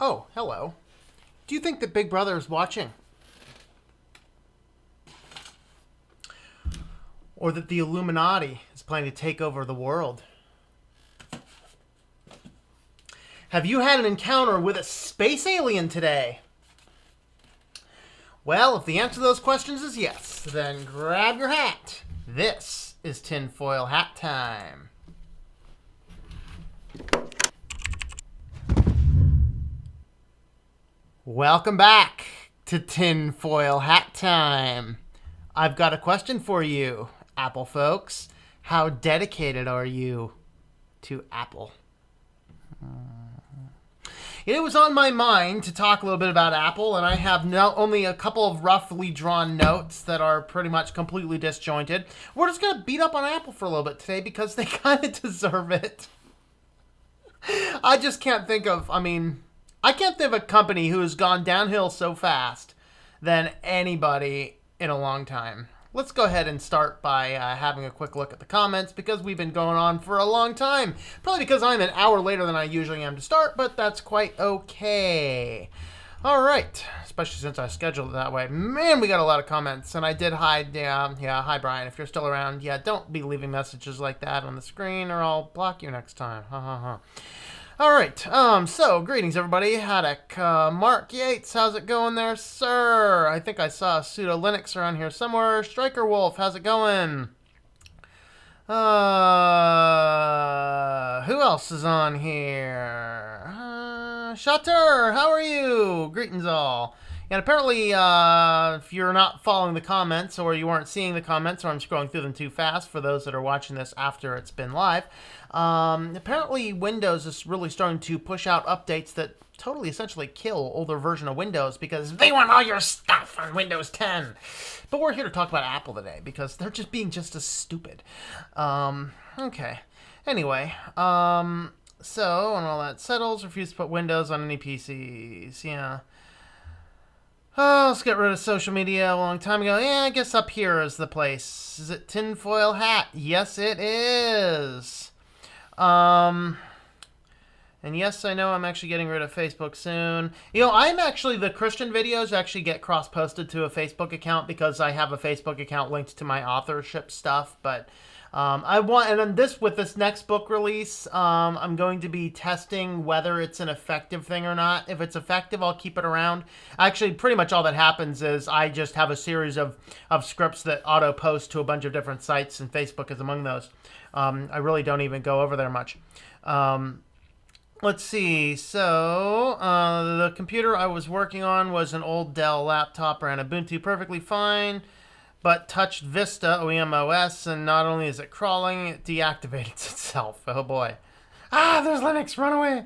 Oh, hello. Do you think that Big Brother is watching? Or that the Illuminati is planning to take over the world? Have you had an encounter with a space alien today? Well, if the answer to those questions is yes, then grab your hat. This is tinfoil hat time. Welcome back to tinfoil hat time. I've got a question for you, Apple folks. How dedicated are you to Apple? It was on my mind to talk a little bit about Apple, and I have not only a couple of roughly drawn notes that are pretty much completely disjointed. We're just going to beat up on Apple for a little bit today because they kind of deserve it. I just can't think of, I can't think of a company who has gone downhill so fast than anybody in a long time. Let's go ahead and start by having a quick look at the comments because we've been going on for a long time. Probably because I'm an hour later than I usually am to start, but that's quite okay. All right, especially since I scheduled it that way. Man, we got a lot of comments, and I did hide. Yeah. Hi, Brian. If you're still around, don't be leaving messages like that on the screen, or I'll block you next time. Ha ha ha. All right. So greetings, everybody. Haddock, Mark Yates, how's it going there, sir? I think I saw Pseudo Linux around here somewhere. Striker Wolf, how's it going? Who else is on here? Shutter, how are you? Greetings all. And apparently, if you're not following the comments or you aren't seeing the comments or I'm scrolling through them too fast for those that are watching this after it's been live, apparently Windows is really starting to push out updates that totally essentially kill older version of Windows because they want all your stuff on Windows 10. But we're here to talk about Apple today because they're just being just as stupid. Okay. Anyway, so when all that settles, refuse to put Windows on any PCs. Yeah. Oh, let's get rid of social media a long time ago. Yeah, I guess up here is the place. Is it tinfoil hat? Yes, it is. And yes, I know I'm actually getting rid of Facebook soon. You know, I'm actually, the Christian videos actually get cross-posted to a Facebook account because I have a Facebook account linked to my authorship stuff, but I want, and then with this next book release, I'm going to be testing whether it's an effective thing or not. If it's effective, I'll keep it around. Actually, pretty much all that happens is I just have a series of scripts that auto-post to a bunch of different sites, and Facebook is among those. I really don't even go over there much. Let's see. So, the computer I was working on was an old Dell laptop, ran Ubuntu perfectly fine, but touched Vista OEM OS, and not only is it crawling, it deactivates itself. Oh boy. Ah, there's Linux, run away.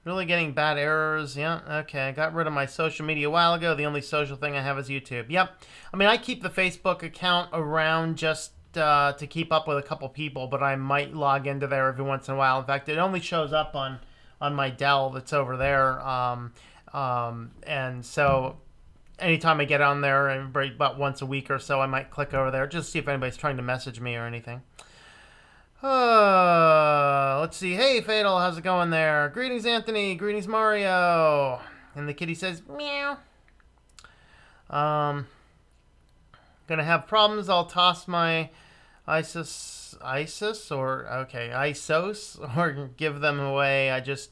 Really getting bad errors. Yeah, okay. I got rid of my social media a while ago. The only social thing I have is YouTube. Yep. I mean, I keep the Facebook account around just to keep up with a couple people, but I might log into there every once in a while. In fact, it only shows up on my Dell that's over there. And so anytime I get on there, about once a week or so, I might click over there just to see if anybody's trying to message me or anything. Let's see. Hey, Fatal, how's it going there? Greetings, Anthony. Greetings, Mario. And the kitty says, meow. Gonna have problems. I'll toss my ISIS, or give them away. I just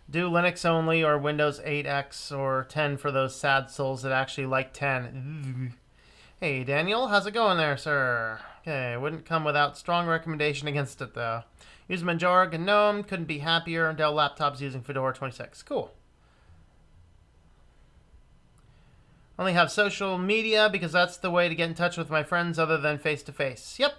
do Linux only or Windows 8X or 10 for those sad souls that actually like 10. Hey, Daniel, how's it going there, sir? Okay, wouldn't come without strong recommendation against it, though. Use Manjaro, GNOME, couldn't be happier. Dell laptops using Fedora 26. Cool. Only have social media because that's the way to get in touch with my friends other than face-to-face. Yep.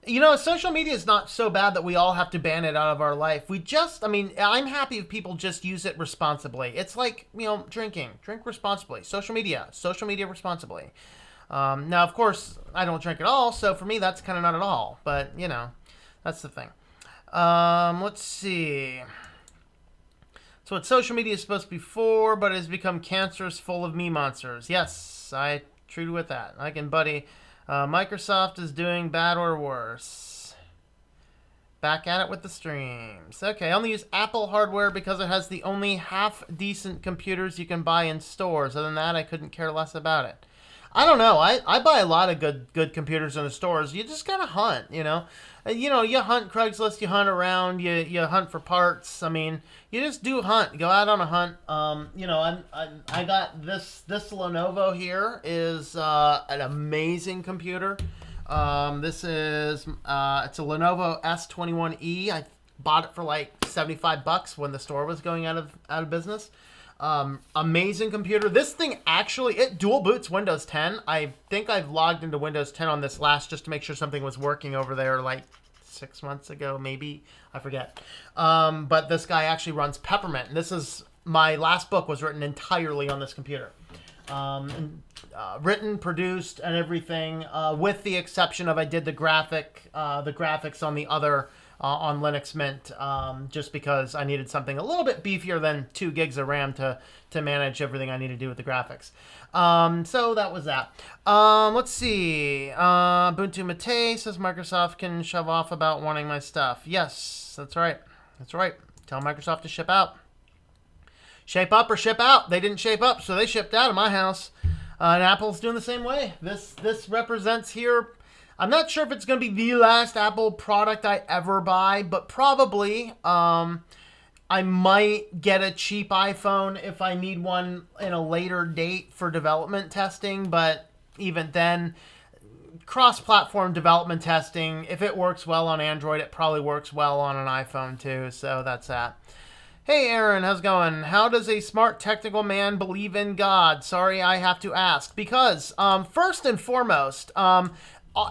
You know, social media is not so bad that we all have to ban it out of our life. I'm happy if people just use it responsibly. It's like, drinking. Drink responsibly. Social media responsibly. Now, of course, I don't drink at all, so for me, that's kind of not at all. But, that's the thing. Let's see. So what social media is supposed to be for, but it has become cancerous, full of meme monsters. Yes, I true with that. I can, buddy. Microsoft is doing bad or worse. Back at it with the streams. Okay, I only use Apple hardware because it has the only half-decent computers you can buy in stores. Other than that, I couldn't care less about it. I don't know. I buy a lot of good computers in the stores. You just gotta hunt, you know. You hunt Craigslist, you hunt around, you hunt for parts. I mean, you just do hunt. Go out on a hunt. I got this Lenovo here is an amazing computer. This is it's a Lenovo S21E. I bought it for like $75 when the store was going out of business. Amazing computer. This thing actually, it dual boots Windows 10. I think I've logged into Windows 10 on this last just to make sure something was working over there like 6 months ago, maybe. I forget. But this guy actually runs Peppermint. And this is, my last book was written entirely on this computer. Written, produced, and everything, with the exception of I did the graphics on the other, on Linux Mint, just because I needed something a little bit beefier than 2 gigs of RAM to manage everything I need to do with the graphics. So that was that. Let's see. Ubuntu Mate says Microsoft can shove off about wanting my stuff. Yes, that's right. That's right. Tell Microsoft to ship out. Shape up or ship out. They didn't shape up, so they shipped out of my house. And Apple's doing the same way. This represents here. I'm not sure if it's going to be the last Apple product I ever buy, but probably. I might get a cheap iPhone if I need one in a later date for development testing, but even then, cross-platform development testing, if it works well on Android, it probably works well on an iPhone too, so that's that. Hey Aaron, how's it going? How does a smart technical man believe in God? Sorry, I have to ask. Because, first and foremost,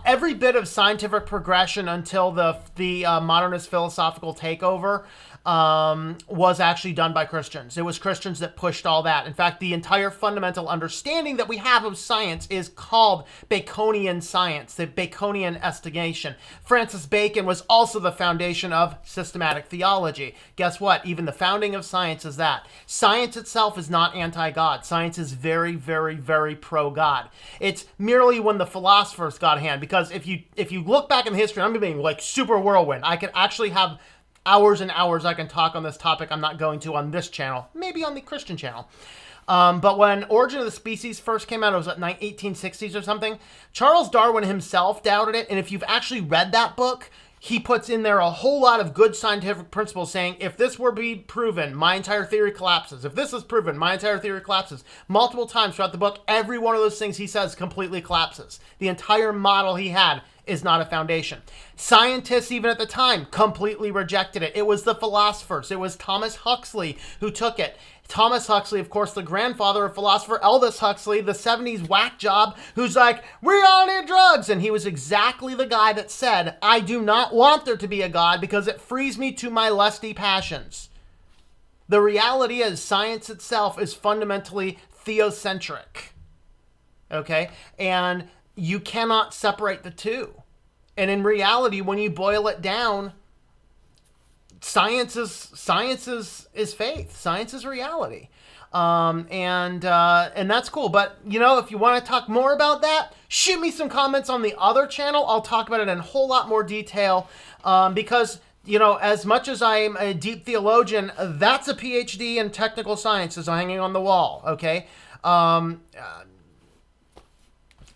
every bit of scientific progression until the modernist philosophical takeover was actually done by Christians. It was Christians that pushed all that. In fact, the entire fundamental understanding that we have of science is called Baconian science, the Baconian estimation. Francis Bacon was also the foundation of systematic theology. Guess what? Even the founding of science is that. Science itself is not anti-God. Science is very, very, very pro-God. It's merely when the philosophers got a hand, because if you look back in history, I'm being like super whirlwind. I could actually have hours and hours I can talk on this topic. I'm not going to on this channel, maybe on the Christian channel. But when Origin of the Species first came out, it was at 1860s or something, Charles Darwin himself doubted it. And if you've actually read that book, he puts in there a whole lot of good scientific principles saying, if this were to be proven, my entire theory collapses. If this is proven, my entire theory collapses. Multiple times throughout the book, every one of those things he says completely collapses. The entire model he had is not a foundation. Scientists, even at the time, completely rejected it. It was the philosophers. It was Thomas Huxley who took it. Thomas Huxley, of course, the grandfather of philosopher Aldous Huxley, the 70s whack job, who's like, we all need drugs. And he was exactly the guy that said, I do not want there to be a God because it frees me to my lusty passions. The reality is science itself is fundamentally theocentric. Okay? And you cannot separate the two. And in reality, when you boil it down, science is faith. Science is reality. And that's cool. But, if you want to talk more about that, shoot me some comments on the other channel. I'll talk about it in a whole lot more detail. Because, as much as I'm a deep theologian, that's a PhD in technical sciences hanging on the wall. Okay?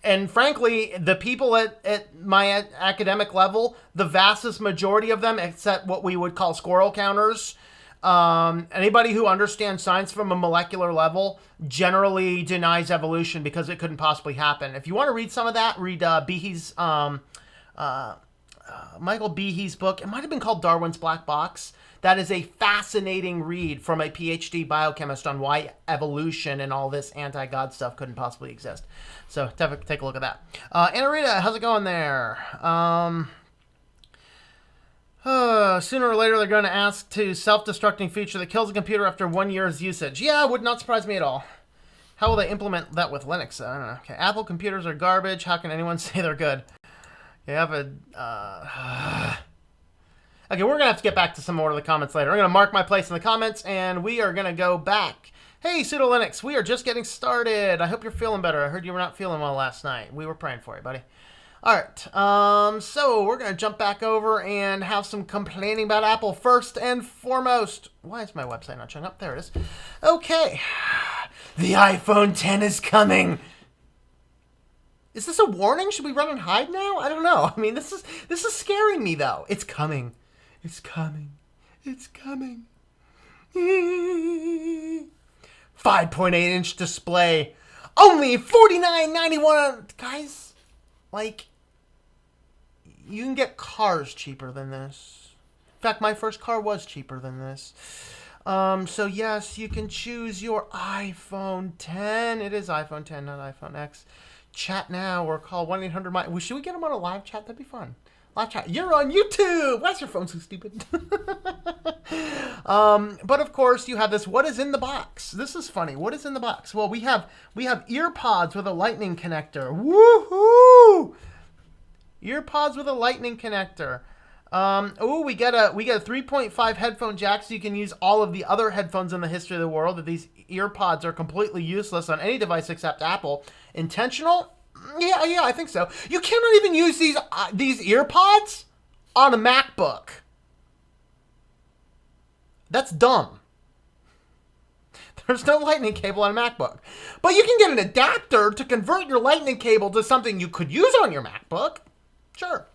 And frankly, the people at my academic level, the vastest majority of them, except what we would call squirrel counters, anybody who understands science from a molecular level generally denies evolution because it couldn't possibly happen. If you want to read some of that, read Behe's, Michael Behe's book. It might have been called Darwin's Black Box. That is a fascinating read from a PhD biochemist on why evolution and all this anti-God stuff couldn't possibly exist. So take a look at that. Anna Rita, how's it going there? Sooner or later, they're going to ask to self-destructing feature that kills a computer after 1 year's usage. Yeah, would not surprise me at all. How will they implement that with Linux? I don't know. Okay, Apple computers are garbage. How can anyone say they're good? You have a... Okay, we're going to have to get back to some more of the comments later. I'm going to mark my place in the comments, and we are going to go back. Hey, Pseudo Linux, we are just getting started. I hope you're feeling better. I heard you were not feeling well last night. We were praying for you, buddy. All right, so we're going to jump back over and have some complaining about Apple first and foremost. Why is my website not showing up? There it is. Okay, the iPhone 10 is coming. Is this a warning? Should we run and hide now? I don't know. I mean, this is scaring me, though. It's coming. It's coming. It's coming. 5.8-inch display. Only $49.91. Guys, like, you can get cars cheaper than this. In fact, my first car was cheaper than this. So yes, you can choose your iPhone 10. It is iPhone 10, not iPhone X. Chat now or call 1-800-MY. Should we get them on a live chat? That'd be fun. Live chat. You're on YouTube. Why's your phone so stupid? But of course, you have this. What is in the box? This is funny. What is in the box? Well, we have ear pods with a lightning connector. Woohoo! Ear pods with a lightning connector. We get a 3.5 headphone jack, so you can use all of the other headphones in the history of the world. That these ear pods are completely useless on any device except Apple. Intentional? Yeah, I think so. You cannot even use these ear pods on a MacBook. That's dumb. There's no lightning cable on a MacBook. But you can get an adapter to convert your lightning cable to something you could use on your MacBook. Sure.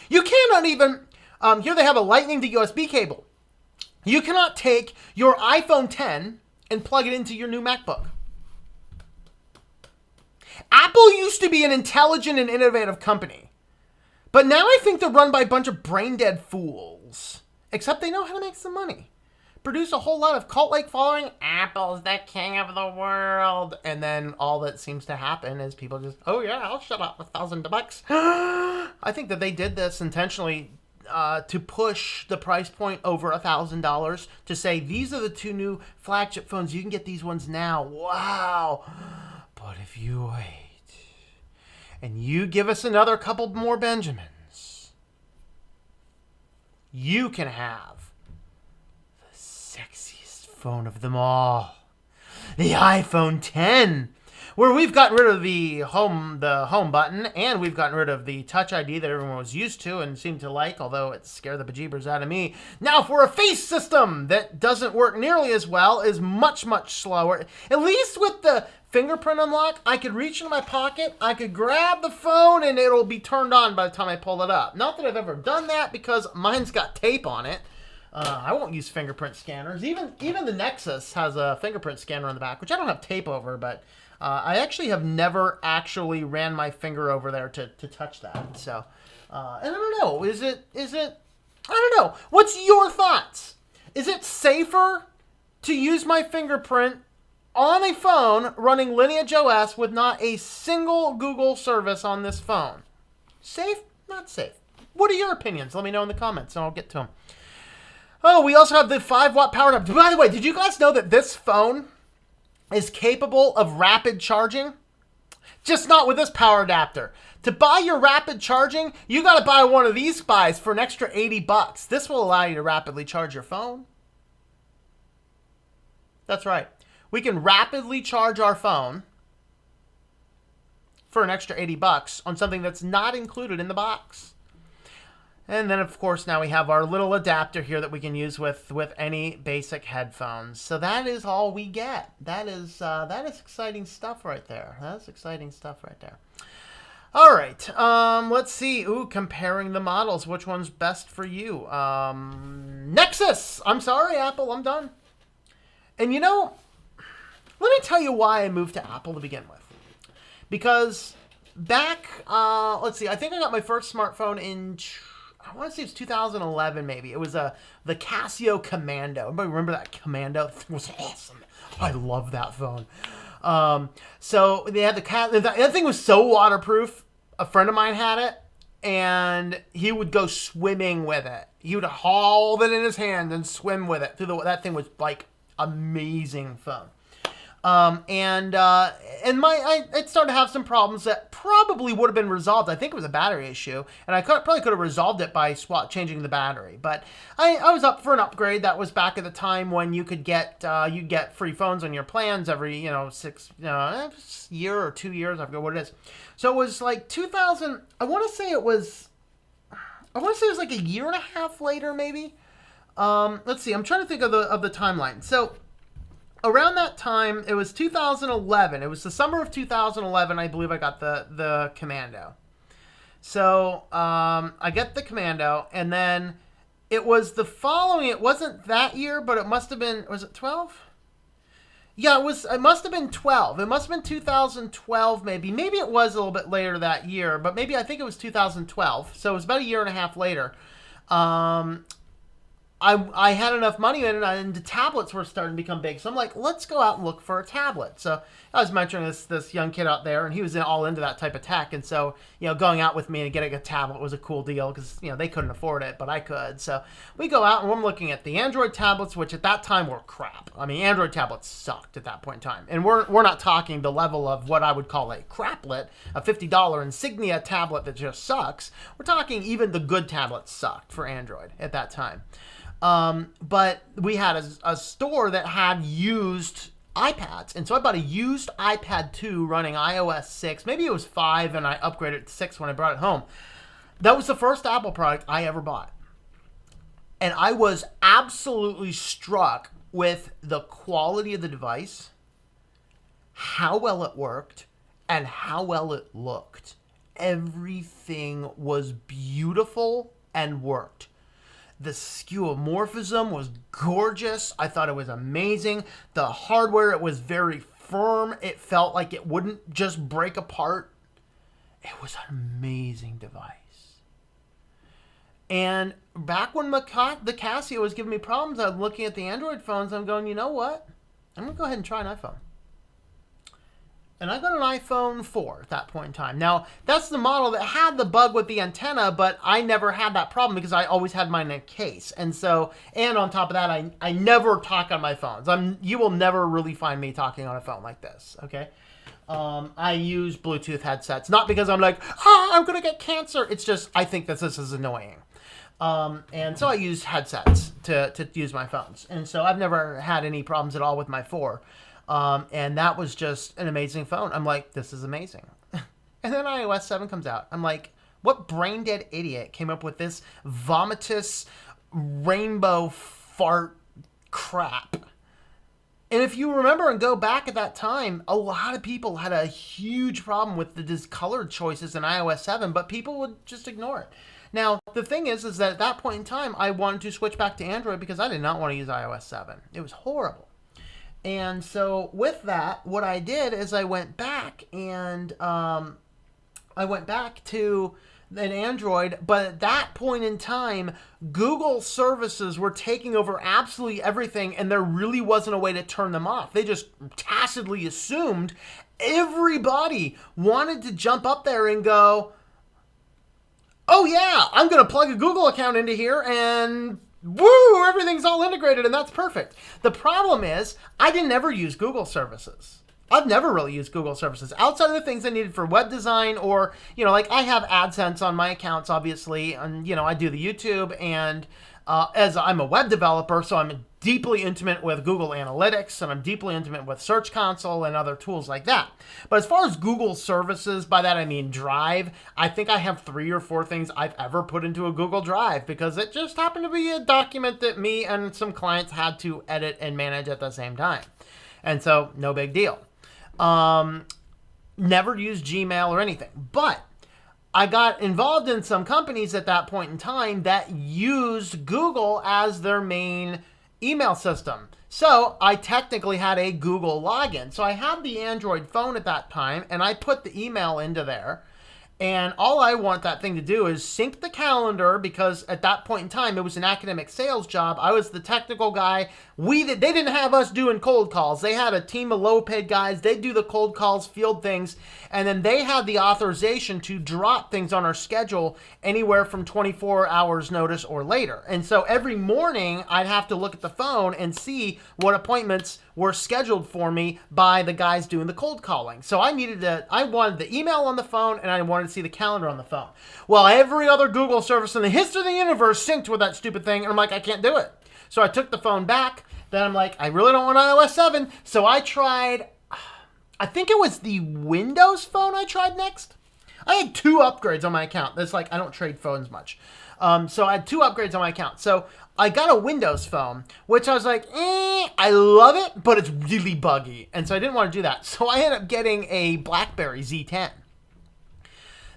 You cannot even... here they have a lightning to USB cable. You cannot take your iPhone 10 and plug it into your new MacBook. Apple used to be an intelligent and innovative company. But now I think they're run by a bunch of brain-dead fools. Except they know how to make some money. Produce a whole lot of cult-like following. Apple's the king of the world. And then all that seems to happen is people just, oh yeah, I'll shut up $1,000. I think that they did this intentionally to push the price point over $1,000 to say, these are the two new flagship phones. You can get these ones now. Wow. But if you wait and you give us another couple more Benjamins, you can have the sexiest phone of them all, the iPhone 10, where we've gotten rid of the home button, and we've gotten rid of the Touch ID that everyone was used to and seemed to like, although it scared the bejeebers out of me. Now for a face system that doesn't work nearly as well, is much, much slower. At least with the fingerprint unlock, I could reach into my pocket, I could grab the phone, and it'll be turned on by the time I pull it up. Not that I've ever done that, because mine's got tape on it. I won't use fingerprint scanners. Even the Nexus has a fingerprint scanner on the back, which I don't have tape over, but I actually have never actually ran my finger over there to touch that. So, and I don't know. Is it? I don't know. What's your thoughts? Is it safer to use my fingerprint on a phone running Lineage OS with not a single Google service on this phone? Safe? Not safe. What are your opinions? Let me know in the comments, and I'll get to them. Oh, we also have the 5-watt power adapter. By the way, did you guys know that this phone is capable of rapid charging? Just not with this power adapter. To buy your rapid charging, you got to buy one of these guys for an extra $80. This will allow you to rapidly charge your phone. That's right. We can rapidly charge our phone for an extra $80 on something that's not included in the box. And then, of course, now we have our little adapter here that we can use with any basic headphones. So that is all we get. That is exciting stuff right there. That's exciting stuff right there. All right. Let's see. Ooh, comparing the models. Which one's best for you? Nexus. I'm sorry, Apple. I'm done. And you know, let me tell you why I moved to Apple to begin with. Because back, let's see. I think I got my first smartphone in... I want to say it's 2011, maybe. It was the Casio Commando. Everybody remember that Commando? That thing was awesome. I love that phone. So they had that thing was so waterproof. A friend of mine had it, and he would go swimming with it. He would hold it in his hand and swim with it. That thing was like amazing phone. It started to have some problems that probably would have been resolved. I think it was a battery issue, and I probably could have resolved it by changing the battery. But I was up for an upgrade. That was back at the time when you could get free phones on your plans every year or 2 years. I forget what it is. So it was like 2000. I want to say it was like a year and a half later, maybe. Let's see. I'm trying to think of the timeline. So around that time, it was 2011. It was the summer of 2011, I believe I got the Commando. So I get the Commando, and then it was the following. It wasn't that year, but it must have been. Was it 12? Yeah, it was. It must have been 12. It must have been 2012, maybe. Maybe it was a little bit later that year, but maybe I think it was 2012. So it was about a year and a half later. I had enough money in it, and the tablets were starting to become big. So I'm like, let's go out and look for a tablet. So I was mentoring this young kid out there, and he was all into that type of tech. And so, going out with me and getting a tablet was a cool deal because, they couldn't afford it, but I could. So we go out, and we're looking at the Android tablets, which at that time were crap. I mean, Android tablets sucked at that point in time. And we're not talking the level of what I would call a craplet, a $50 Insignia tablet that just sucks. We're talking even the good tablets sucked for Android at that time. But we had a store that had used iPads. And so I bought a used iPad 2 running iOS 6. Maybe it was 5, and I upgraded it to 6 when I brought it home. That was the first Apple product I ever bought. And I was absolutely struck with the quality of the device, how well it worked, and how well it looked. Everything was beautiful and worked. The skeuomorphism was gorgeous. I thought it was amazing. The hardware, it was very firm. It felt like it wouldn't just break apart. It was an amazing device. And back when the Casio was giving me problems, I was looking at the Android phones. I'm going, you know what? I'm going to go ahead and try an iPhone. And I got an iPhone 4 at that point in time. Now, that's the model that had the bug with the antenna, but I never had that problem because I always had mine in a case. And on top of that, I never talk on my phones. You will never really find me talking on a phone like this, okay? I use Bluetooth headsets, not because I'm like, I'm going to get cancer. It's just, I think that this is annoying. And so I use headsets to use my phones. And so I've never had any problems at all with my 4. And that was just an amazing phone. I'm like, this is amazing. And then iOS 7 comes out. I'm like, what brain dead idiot came up with this vomitous rainbow fart crap? And if you remember and go back at that time, a lot of people had a huge problem with the discolored choices in iOS 7, but people would just ignore it. Now, the thing is that at that point in time, I wanted to switch back to Android because I did not want to use iOS 7. It was horrible. And so with that, what I did is I went back and I went back to an Android, but at that point in time, Google services were taking over absolutely everything, and there really wasn't a way to turn them off. They just tacitly assumed everybody wanted to jump up there and go, oh yeah, I'm going to plug a Google account into here and woo, everything's all integrated and that's perfect. The problem is, I didn't ever use Google services. I've never really used Google services outside of the things I needed for web design or, like I have AdSense on my accounts, obviously, and, I do the YouTube, and as I'm a web developer, so I'm deeply intimate with Google Analytics, and I'm deeply intimate with Search Console and other tools like that. But as far as Google services, by that I mean Drive, I think I have 3 or 4 things I've ever put into a Google Drive because it just happened to be a document that me and some clients had to edit and manage at the same time. And so, no big deal. Never used Gmail or anything. But I got involved in some companies at that point in time that used Google as their main email system. So I technically had a Google login. So I had the Android phone at that time, and I put the email into there. And all I want that thing to do is sync the calendar, because at that point in time, it was an academic sales job. I was the technical guy. They didn't have us doing cold calls. They had a team of low-paid guys. They'd do the cold calls, field things, and then they had the authorization to drop things on our schedule anywhere from 24 hours notice or later. And so every morning, I'd have to look at the phone and see what appointments were scheduled for me by the guys doing the cold calling. So I wanted the email on the phone, and I wanted to see the calendar on the phone. Well, every other Google service in the history of the universe synced with that stupid thing, and I'm like, I can't do it. So I took the phone back. Then I'm like, I really don't want iOS 7. So I tried, I think it was the Windows Phone I tried next. I had 2 upgrades on my account. That's like, I don't trade phones much. So I had 2 upgrades on my account. So I got a Windows Phone, which I was like, I love it, but it's really buggy. And so I didn't want to do that. So I ended up getting a BlackBerry Z10.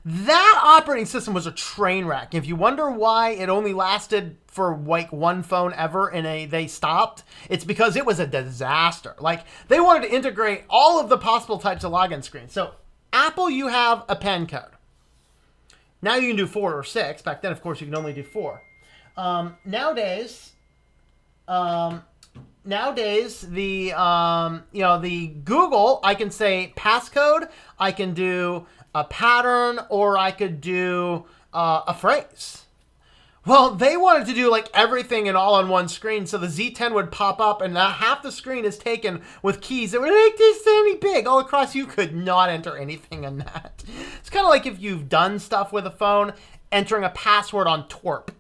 That operating system was a train wreck. If you wonder why it only lasted for like 1 phone ever and they stopped, it's because it was a disaster. Like, they wanted to integrate all of the possible types of login screens. So Apple, you have a PIN code. Now you can do 4 or 6. Back then, of course, you can only do 4. Nowadays, the the Google, I can say passcode, I can do a pattern, or I could do a phrase. Well, they wanted to do like everything and all on one screen, so the Z10 would pop up and half the screen is taken with keys that would make this any big all across. You could not enter anything in that. It's kind of like if you've done stuff with a phone, entering a password on Twerp.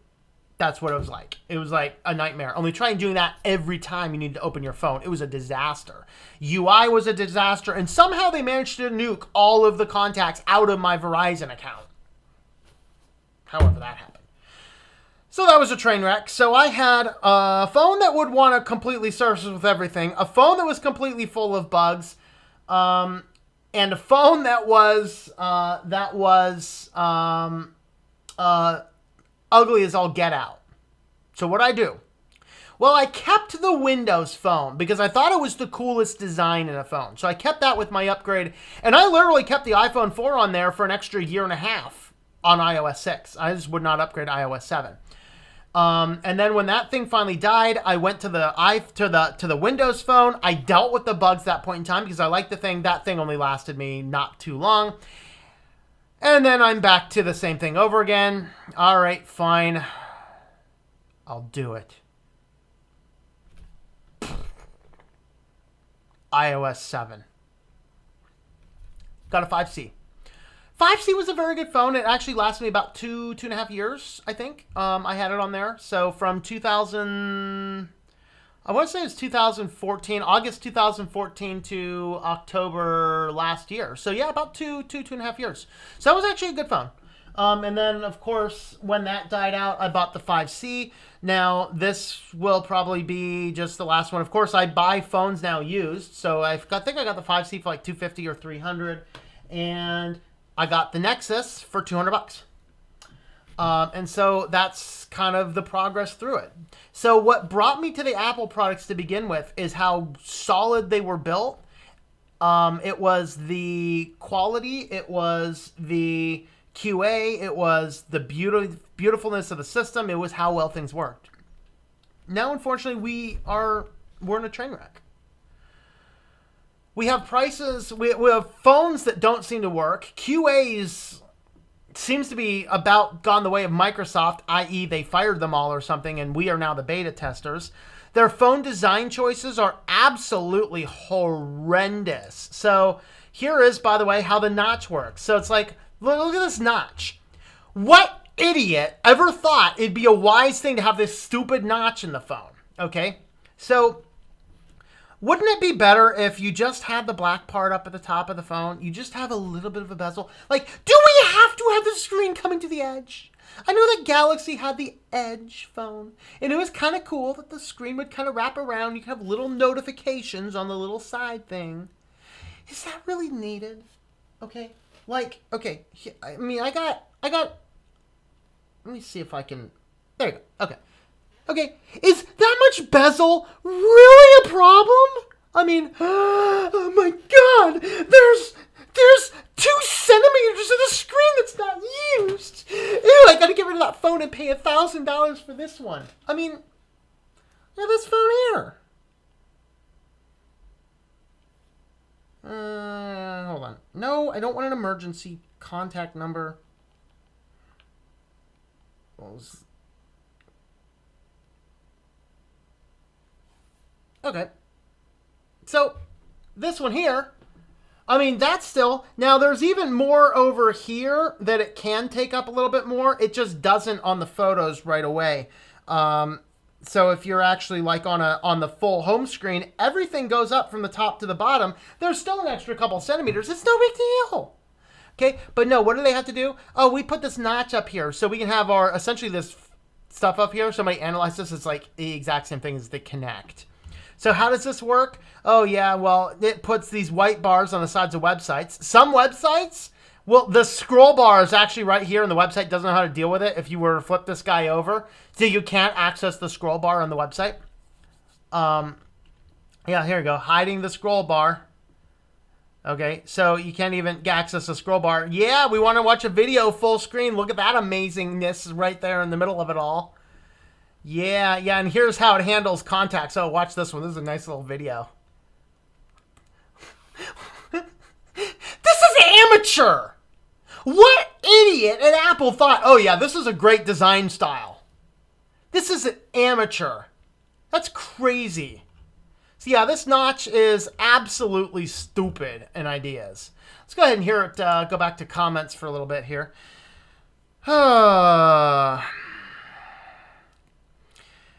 That's what it was like. It was like a nightmare. Only try doing that every time you need to open your phone. It was a disaster. UI was a disaster, and somehow they managed to nuke all of the contacts out of my Verizon account. However that happened. So that was a train wreck. So I had a phone that would want to completely service with everything, a phone that was completely full of bugs, and a phone that was ugly as all get out. So what'd I do? Well, I kept the Windows Phone because I thought it was the coolest design in a phone. So I kept that with my upgrade, and I literally kept the iPhone 4 on there for an extra 1.5 years on iOS 6. I just would not upgrade iOS 7. And then when that thing finally died, I went to the Windows Phone. I dealt with the bugs that point in time because I liked the thing. That thing only lasted me not too long. And then I'm back to the same thing over again. All right, fine. I'll do it. iOS 7. Got a 5C. 5C was a very good phone. It actually lasted me about 2.5 years, I think. I had it on there. So from 2000, I want to say it was 2014, August 2014 to October last year. So yeah, about 2.5 years. So that was actually a good phone. And then, of course, when that died out, I bought the 5C. Now, this will probably be just the last one. Of course, I buy phones now used. So I think I got the 5C for like $250 or $300. And I got the Nexus for $200. And so that's kind of the progress through it. So what brought me to the Apple products to begin with is how solid they were built. It was the quality. It was the QA. It was the beautifulness of the system. It was how well things worked. Now, unfortunately, we're in a train wreck. We have prices. We have phones that don't seem to work. QAs seems to be about gone the way of Microsoft, i.e. they fired them all or something, and we are now the beta testers. Their phone design choices are absolutely horrendous. So here is, by the way, how the notch works. So it's like, look at this notch. What idiot ever thought it'd be a wise thing to have this stupid notch in the phone? Okay, so wouldn't it be better if you just had the black part up at the top of the phone? You just have a little bit of a bezel. Like, do we have to have the screen coming to the edge? I know that Galaxy had the Edge phone, and it was kind of cool that the screen would kind of wrap around. You could have little notifications on the little side thing. Is that really needed? Okay, like, okay, I mean, I got, let me see if I can, there you go, okay. Okay, is that much bezel really a problem? I mean, oh my God, there's 2 centimeters of the screen that's not used. Ew, I gotta get rid of that phone and pay $1,000 for this one. I mean, look at this phone here. Hold on. No, I don't want an emergency contact number. Okay. So, this one here, I mean, that's still... Now, there's even more over here that it can take up a little bit more. It just doesn't on the photos right away. So if you're actually like on the full home screen, everything goes up from the top to the bottom. There's still an extra couple centimeters. It's no big deal. Okay, but no, what do they have to do? Oh, we put this notch up here so we can have our, essentially this stuff up here. Somebody analyzed this. It's like the exact same thing as the Connect. So how does this work? Oh, yeah, well, it puts these white bars on the sides of websites. Some websites, well, the scroll bar is actually right here, and the website doesn't know how to deal with it if you were to flip this guy over. So you can't access the scroll bar on the website. Yeah, here we go. Hiding the scroll bar. Okay, so you can't even access the scroll bar. Yeah, we want to watch a video full screen. Look at that amazingness right there in the middle of it all. Yeah, and here's how it handles contacts. Oh, watch this one. This is a nice little video. This is amateur! What idiot at Apple thought, oh yeah, this is a great design style. This is amateur. That's crazy. So yeah, this notch is absolutely stupid in ideas. Let's go ahead and hear it, go back to comments for a little bit here.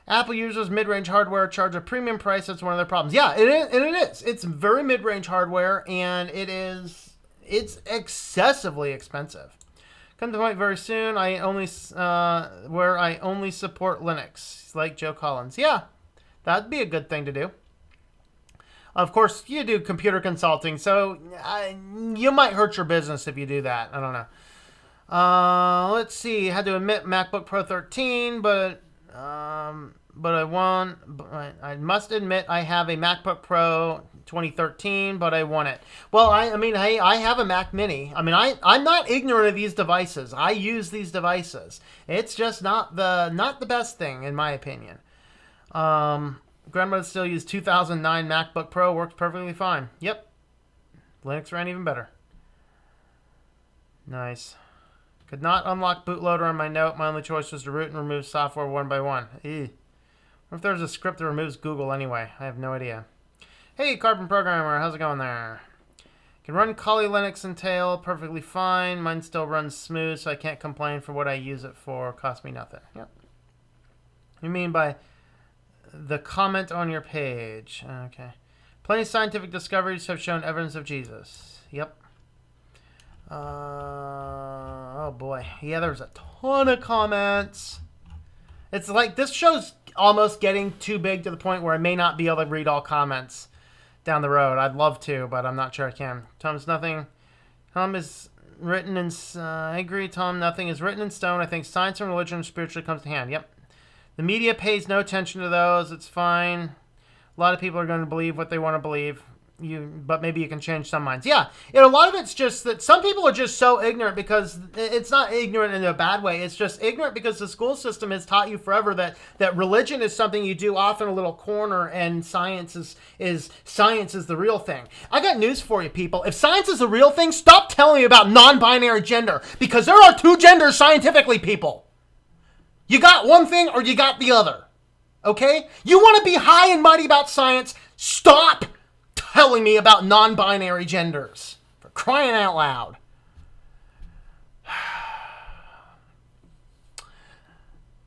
Apple users mid-range hardware charge a premium price. That's one of their problems. Yeah, it is. It's very mid-range hardware, and it's excessively expensive. Come to the point very soon. Where I only support Linux, like Joe Collins. Yeah, that'd be a good thing to do. Of course, you do computer consulting, so you might hurt your business if you do that. I don't know. Let's see. I had to admit MacBook Pro 13, but I must admit I have a MacBook Pro 2013, but I want it. Well, I mean, hey, I have a Mac Mini. I mean, I'm not ignorant of these devices. I use these devices. It's just not the best thing, in my opinion. Grandmother still used 2009 MacBook Pro. Works perfectly fine. Yep. Linux ran even better. Nice. Could not unlock bootloader on my Note. My only choice was to root and remove software one by one. What if there's a script that removes Google anyway? I have no idea. Hey, Carbon Programmer. How's it going there? Can run Kali Linux and Tail perfectly fine. Mine still runs smooth, so I can't complain for what I use it for. Cost me nothing. Yep. You mean by the comment on your page? Okay. Plenty of scientific discoveries have shown evidence of Jesus. Yep. Oh boy. Yeah, there's a ton of comments. It's like this show's almost getting too big to the point where I may not be able to read all comments down the road. I'd love to, but I'm not sure I can. Tom's nothing. Tom is written in... I agree, Tom. Nothing is written in stone. I think science and religion spiritually comes to hand. Yep. The media pays no attention to those. It's fine. A lot of people are going to believe what they want to believe. But maybe you can change some minds. Yeah, a lot of it's just that some people are just so ignorant because it's not ignorant in a bad way. It's just ignorant because the school system has taught you forever that religion is something you do off in a little corner and science is the real thing. I got news for you, people. If science is the real thing, stop telling me about non-binary gender because there are two genders scientifically, people. You got one thing or you got the other. Okay? You want to be high and mighty about science? Stop telling me about non-binary genders. For crying out loud.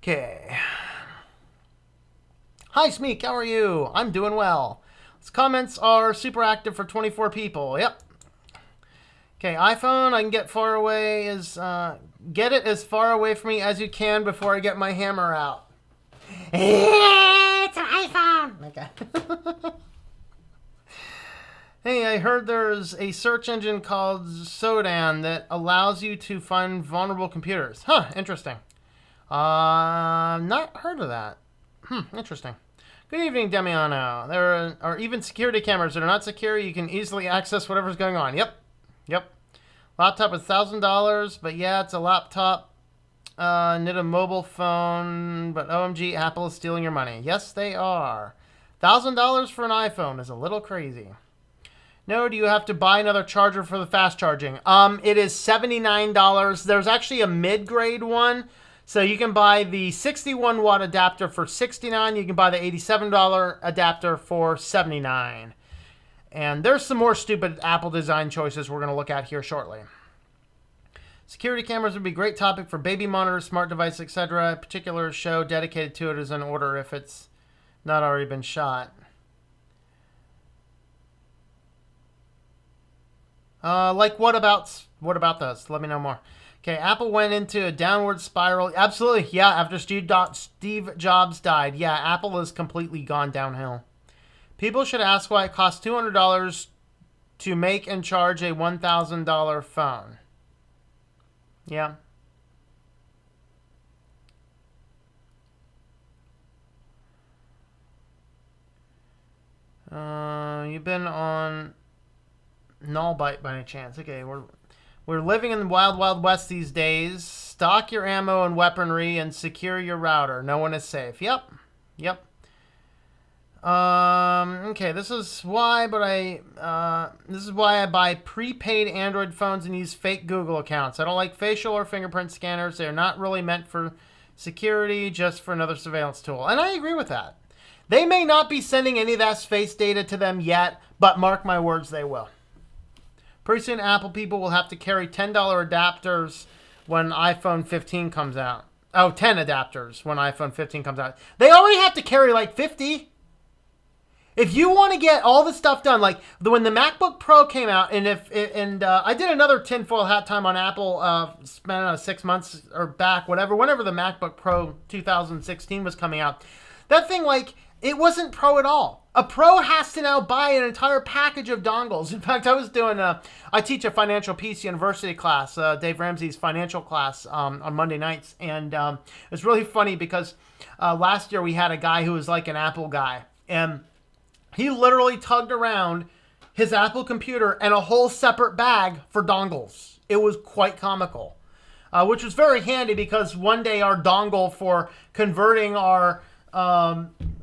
Okay. Hi, Smeek. How are you? I'm doing well. These comments are super active for 24 people. Yep. Okay, iPhone, I can get far away get it as far away from me as you can before I get my hammer out. It's an iPhone. Okay. Hey, I heard there's a search engine called Sodan that allows you to find vulnerable computers. Huh, interesting. Not heard of that. Interesting. Good evening, Demiano. There are even security cameras that are not secure. You can easily access whatever's going on. Yep. Laptop is $1,000, but yeah, it's a laptop. Need a mobile phone, but OMG, Apple is stealing your money. Yes, they are. $1,000 for an iPhone is a little crazy. No, do you have to buy another charger for the fast charging? It is $79. There's actually a mid-grade one. So you can buy the 61 watt adapter for $69. You can buy the $87 adapter for $79. And there's some more stupid Apple design choices we're going to look at here shortly. Security cameras would be a great topic for baby monitors, smart devices, etc. A particular show dedicated to it is in order if it's not already been shot. Like what about those? Let me know more. Okay, Apple went into a downward spiral. Absolutely, yeah, after Steve Jobs died. Yeah, Apple has completely gone downhill. People should ask why it costs $200 to make and charge a $1,000 phone. Yeah. You've been on Nullbyte by any chance? Okay, we're living in the wild, wild west these days. Stock your ammo and weaponry and secure your router. No one is safe. Yep. Okay, this is why I buy prepaid Android phones and use fake Google accounts. I don't like facial or fingerprint scanners. They're not really meant for security, just for another surveillance tool. And I agree with that. They may not be sending any of that face data to them yet, but mark my words, they will. Pretty soon, Apple people will have to carry $10 adapters when iPhone 15 comes out. Oh, 10 adapters when iPhone 15 comes out. They already have to carry like 50. If you want to get all the stuff done, like when the MacBook Pro came out, and I did another tinfoil hat time on Apple, spent 6 months or back, whenever the MacBook Pro 2016 was coming out. That thing, like, it wasn't Pro at all. A Pro has to now buy an entire package of dongles. In fact, I teach a financial peace university class, Dave Ramsey's financial class, on Monday nights. And it's really funny because last year we had a guy who was like an Apple guy. And he literally tugged around his Apple computer and a whole separate bag for dongles. It was quite comical, which was very handy because one day our dongle for converting our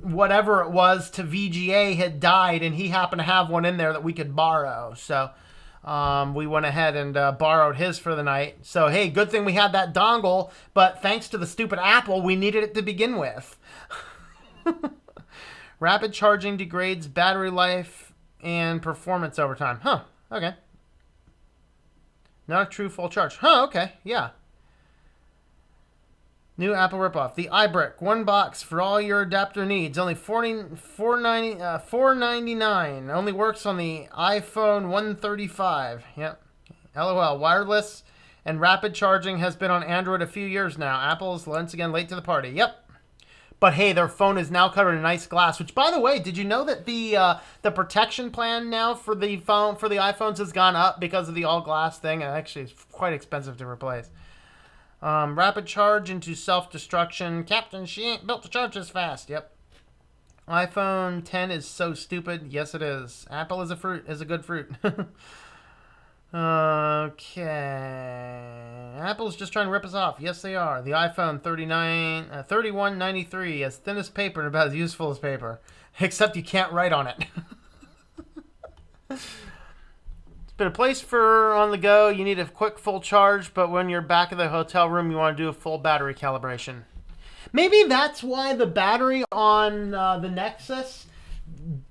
whatever it was to VGA had died, and he happened to have one in there that we could borrow. So we went ahead and borrowed his for the night. So, hey, good thing we had that dongle, but thanks to the stupid Apple, we needed it to begin with. Rapid charging degrades battery life and performance over time. Huh, okay. Not a true full charge. Huh, okay, yeah. New Apple ripoff. The iBrick. One box for all your adapter needs. Only $4.99. Only works on the iPhone 135. Yep. LOL. Wireless and rapid charging has been on Android a few years now. Apple's once again late to the party. Yep. But hey, their phone is now covered in nice glass. Which, by the way, did you know that the protection plan now for the iPhones has gone up because of the all glass thing? And actually, it's quite expensive to replace. Rapid charge into self-destruction. Captain, she ain't built to charge as fast. Yep. iPhone 10 is so stupid. Yes, it is. Apple is a good fruit. Okay. Apple's just trying to rip us off. Yes, they are. The iPhone 3193, as thin as paper and about as useful as paper. Except you can't write on it. It's been a place for on the go. You need a quick full charge, but when you're back at the hotel room, you want to do a full battery calibration. Maybe that's why the battery on the Nexus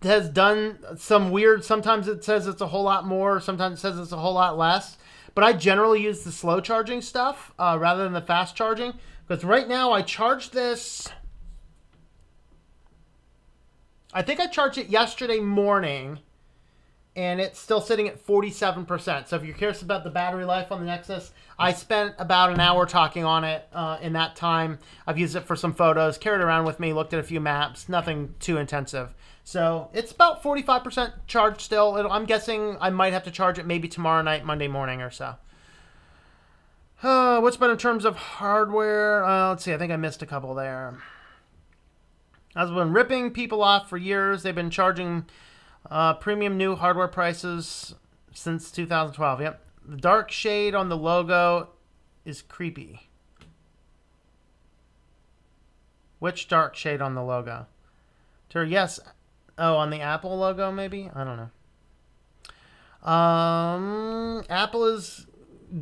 has done some weird, sometimes it says it's a whole lot more, sometimes it says it's a whole lot less, but I generally use the slow charging stuff rather than the fast charging, because right now I charged this, I think I charged it yesterday morning, and it's still sitting at 47%. So if you're curious about the battery life on the Nexus, I spent about an hour talking on it in that time. I've used it for some photos, carried it around with me, looked at a few maps, nothing too intensive. So it's about 45% charged still. I'm guessing I might have to charge it maybe tomorrow night, Monday morning or so. What's been in terms of hardware? Let's see, I think I missed a couple there. I've been ripping people off for years. They've been charging premium new hardware prices since 2012. Yep. The dark shade on the logo is creepy. Which dark shade on the logo? Yes. Oh, on the Apple logo, maybe? I don't know. Apple is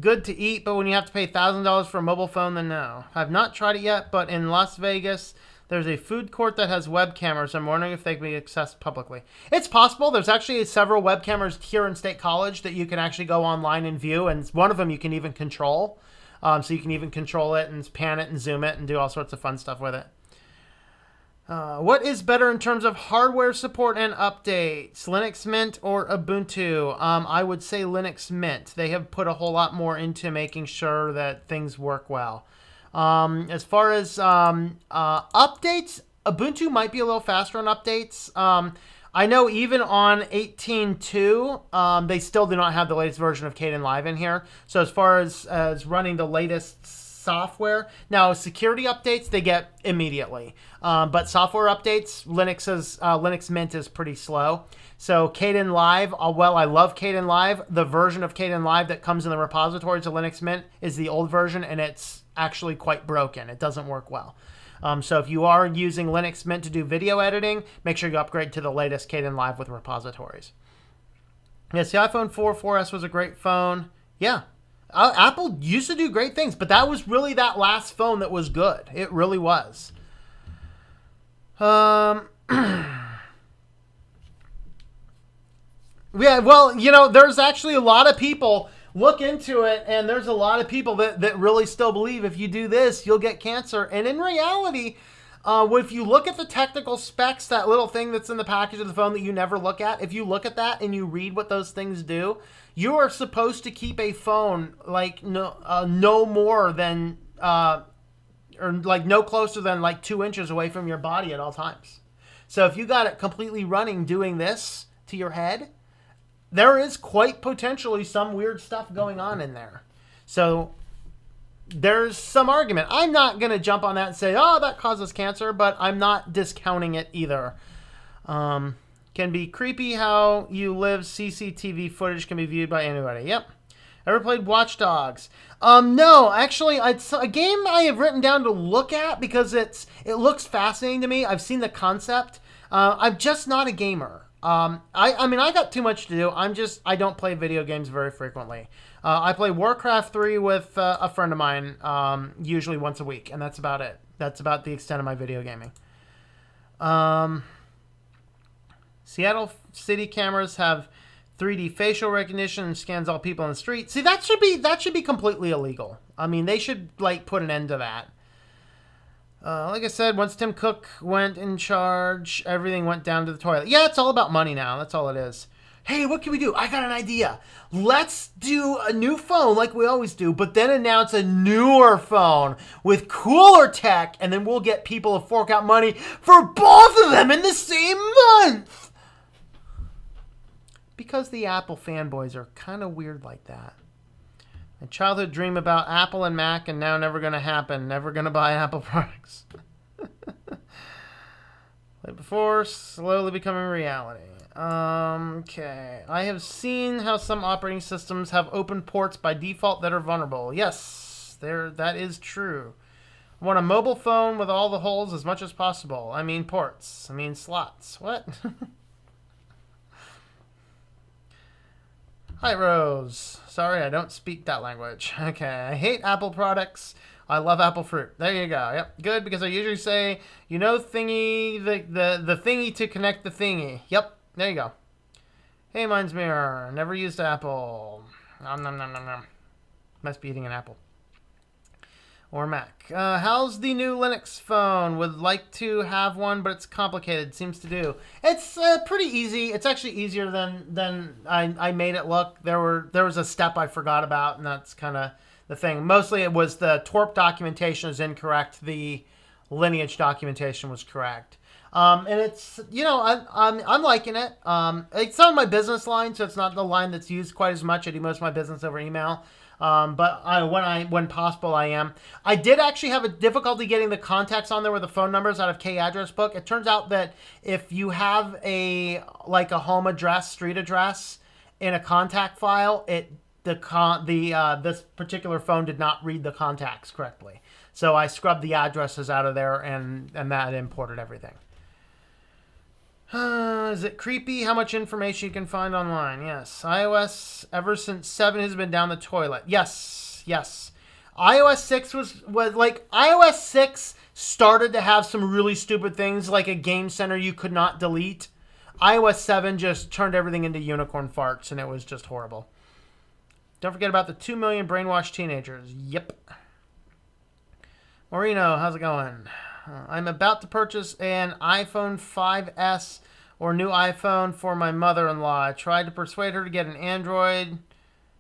good to eat, but when you have to pay $1,000 for a mobile phone, then no. I've not tried it yet, but in Las Vegas, there's a food court that has web cameras. I'm wondering if they can be accessed publicly. It's possible. There's actually several web cameras here in State College that you can actually go online and view, and one of them you can even control. So you can even control it and pan it and zoom it and do all sorts of fun stuff with it. What is better in terms of hardware support and updates? Linux Mint or Ubuntu? I would say Linux Mint. They have put a whole lot more into making sure that things work well. As far as updates, Ubuntu might be a little faster on updates. I know even on 18.2, they still do not have the latest version of Kdenlive in here. So as far as running the latest software, now security updates they get immediately, but software updates, Linux Mint is pretty slow. So Kdenlive, while I love Kdenlive, the version of Kdenlive that comes in the repositories of Linux Mint is the old version, and it's actually quite broken. It doesn't work well. So if you are using Linux Mint to do video editing, make sure you upgrade to the latest Kdenlive with repositories. Yes, the iPhone 4S was a great phone. Yeah. Apple used to do great things, but that was really that last phone that was good. It really was. Yeah, well, you know, there's actually a lot of people look into it, and there's a lot of people that really still believe if you do this, you'll get cancer. And in reality, if you look at the technical specs, that little thing that's in the package of the phone that you never look at, if you look at that and you read what those things do, you are supposed to keep a phone like no more than, or like no closer than like 2 inches away from your body at all times. So if you got it completely running doing this to your head, there is quite potentially some weird stuff going on in there. So there's some argument. I'm not going to jump on that and say, oh, that causes cancer, but I'm not discounting it either. Can be creepy how you live. CCTV footage can be viewed by anybody. Yep. Ever played Watch Dogs? No, actually, it's a game I have written down to look at because it looks fascinating to me. I've seen the concept. I'm just not a gamer. I mean, I got too much to do. I don't play video games very frequently. I play Warcraft 3 with a friend of mine, usually once a week, and that's about it. That's about the extent of my video gaming. Seattle city cameras have 3D facial recognition and scans all people on the street. See, that should be completely illegal. I mean, they should like put an end to that. Like I said, once Tim Cook went in charge, everything went down to the toilet. Yeah, it's all about money now. That's all it is. Hey, what can we do? I got an idea. Let's do a new phone like we always do, but then announce a newer phone with cooler tech, and then we'll get people to fork out money for both of them in the same month. Because the Apple fanboys are kind of weird like that. My childhood dream about Apple and Mac, and now never going to happen. Never going to buy Apple products. Like before, slowly becoming reality. Okay. I have seen how some operating systems have open ports by default that are vulnerable. Yes, that is true. I want a mobile phone with all the holes as much as possible. I mean ports. I mean slots. What? Hi, Rose. Sorry, I don't speak that language. Okay, I hate Apple products. I love apple fruit. There you go. Yep, good, because I usually say, you know, thingy, the thingy to connect the thingy. Yep, there you go. Hey, mine's Mirror. Never used Apple. Nom, nom, nom, nom, nom. Must be eating an apple. Or Mac. How's the new Linux phone? Would like to have one, but it's complicated. Seems to do. It's pretty easy. It's actually easier than I made it look. There was a step I forgot about, and that's kind of the thing. Mostly it was the TORP documentation is incorrect. The lineage documentation was correct. And it's, you know, I'm liking it. It's on my business line, so it's not the line that's used quite as much. I do most of my business over email. But when possible, I am. I did actually have a difficulty getting the contacts on there with the phone numbers out of K address book. It turns out that if you have a home address, street address in a contact file, this particular phone did not read the contacts correctly. So I scrubbed the addresses out of there, and that imported everything. Is it creepy how much information you can find online? Yes. iOS ever since 7 has been down the toilet. Yes. iOS 6 was like, iOS 6 started to have some really stupid things, like a game center you could not delete. iOS 7 just turned everything into unicorn farts, and it was just horrible. Don't forget about the 2 million brainwashed teenagers. Yep. Moreno, how's it going? I'm about to purchase an iPhone 5S or new iPhone for my mother-in-law. I tried to persuade her to get an Android.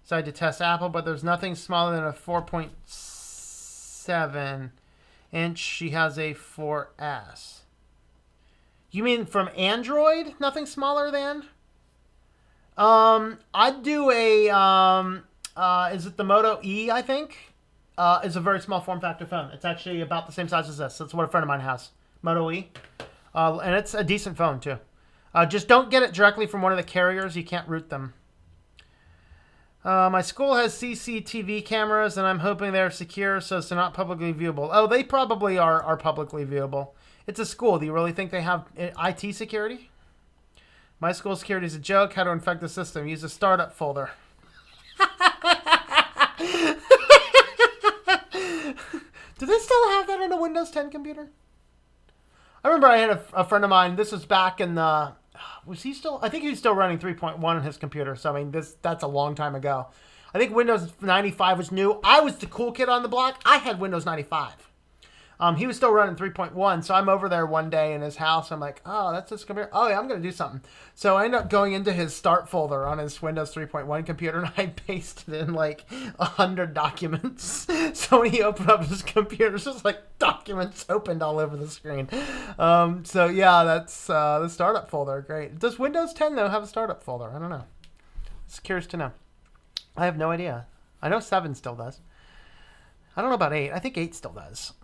Decided to test Apple, but there's nothing smaller than a 4.7 inch. She has a 4S. You mean from Android? Nothing smaller than? I'd do a, is it the Moto E, I think? Is a very small form factor phone. It's actually about the same size as this. That's what a friend of mine has. Moto E. And it's a decent phone, too. Just don't get it directly from one of the carriers. You can't route them. My school has CCTV cameras, and I'm hoping they're secure so it's not publicly viewable. Oh, they probably are publicly viewable. It's a school. Do you really think they have IT security? My school security is a joke. How to infect the system. Use a startup folder. Do they still have that on a Windows 10 computer? I remember I had a friend of mine. This was back in the... Was he still... I think he was still running 3.1 on his computer. So, I mean, that's a long time ago. I think Windows 95 was new. I was the cool kid on the block. I had Windows 95. He was still running 3.1, so I'm over there one day in his house. I'm like, oh, that's his computer. Oh, yeah, I'm going to do something. So I ended up going into his start folder on his Windows 3.1 computer, and I pasted in like 100 documents. So when he opened up his computer, it's just like documents opened all over the screen. So yeah, that's the startup folder. Great. Does Windows 10, though, have a startup folder? I don't know. Just curious to know. I have no idea. I know 7 still does. I don't know about 8. I think 8 still does.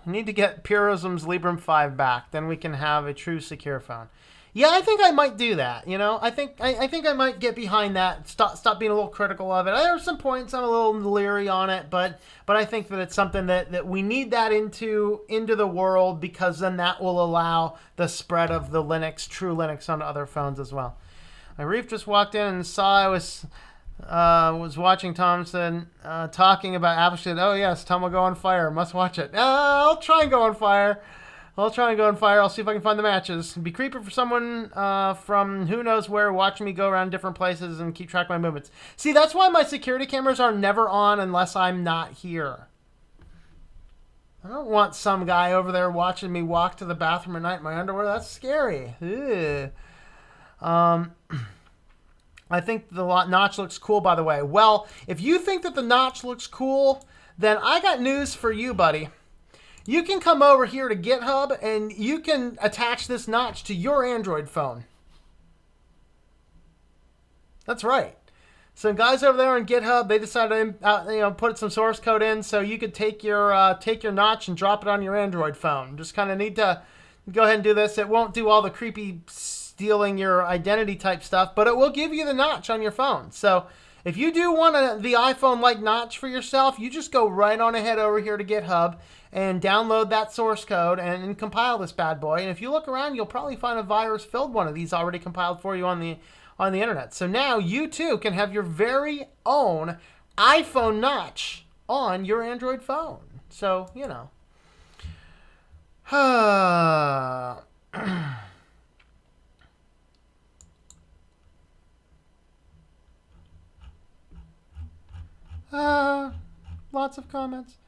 We need to get Purism's Librem 5 back. Then we can have a true secure phone. Yeah, I think I might do that. You know, I think I might get behind that. Stop being a little critical of it. There are some points I'm a little leery on it, but I think that it's something that we need that into the world, because then that will allow the spread of the true Linux onto other phones as well. My Reef just walked in and saw I was watching Thompson talking about Apple shit. Oh yes, Tom will go on fire. Must watch it. I'll try and go on fire. I'll see if I can find the matches. It'd be creepy for someone from who knows where watching me go around different places and keep track of my movements. See, that's why my security cameras are never on unless I'm not here. I don't want some guy over there watching me walk to the bathroom at night in my underwear. That's scary. I think the notch looks cool, by the way. Well, if you think that the notch looks cool, then I got news for you, buddy. You can come over here to GitHub, and you can attach this notch to your Android phone. That's right. Some guys over there on GitHub, they decided to put some source code in so you could take your notch and drop it on your Android phone. Just kind of need to go ahead and do this. It won't do all the creepy stealing your identity type stuff, but it will give you the notch on your phone. So if you do want the iPhone-like notch for yourself, you just go right on ahead over here to GitHub and download that source code and compile this bad boy. And if you look around, you'll probably find a virus-filled one of these already compiled for you on the internet. So now you too can have your very own iPhone notch on your Android phone. So, you know. Lots of comments.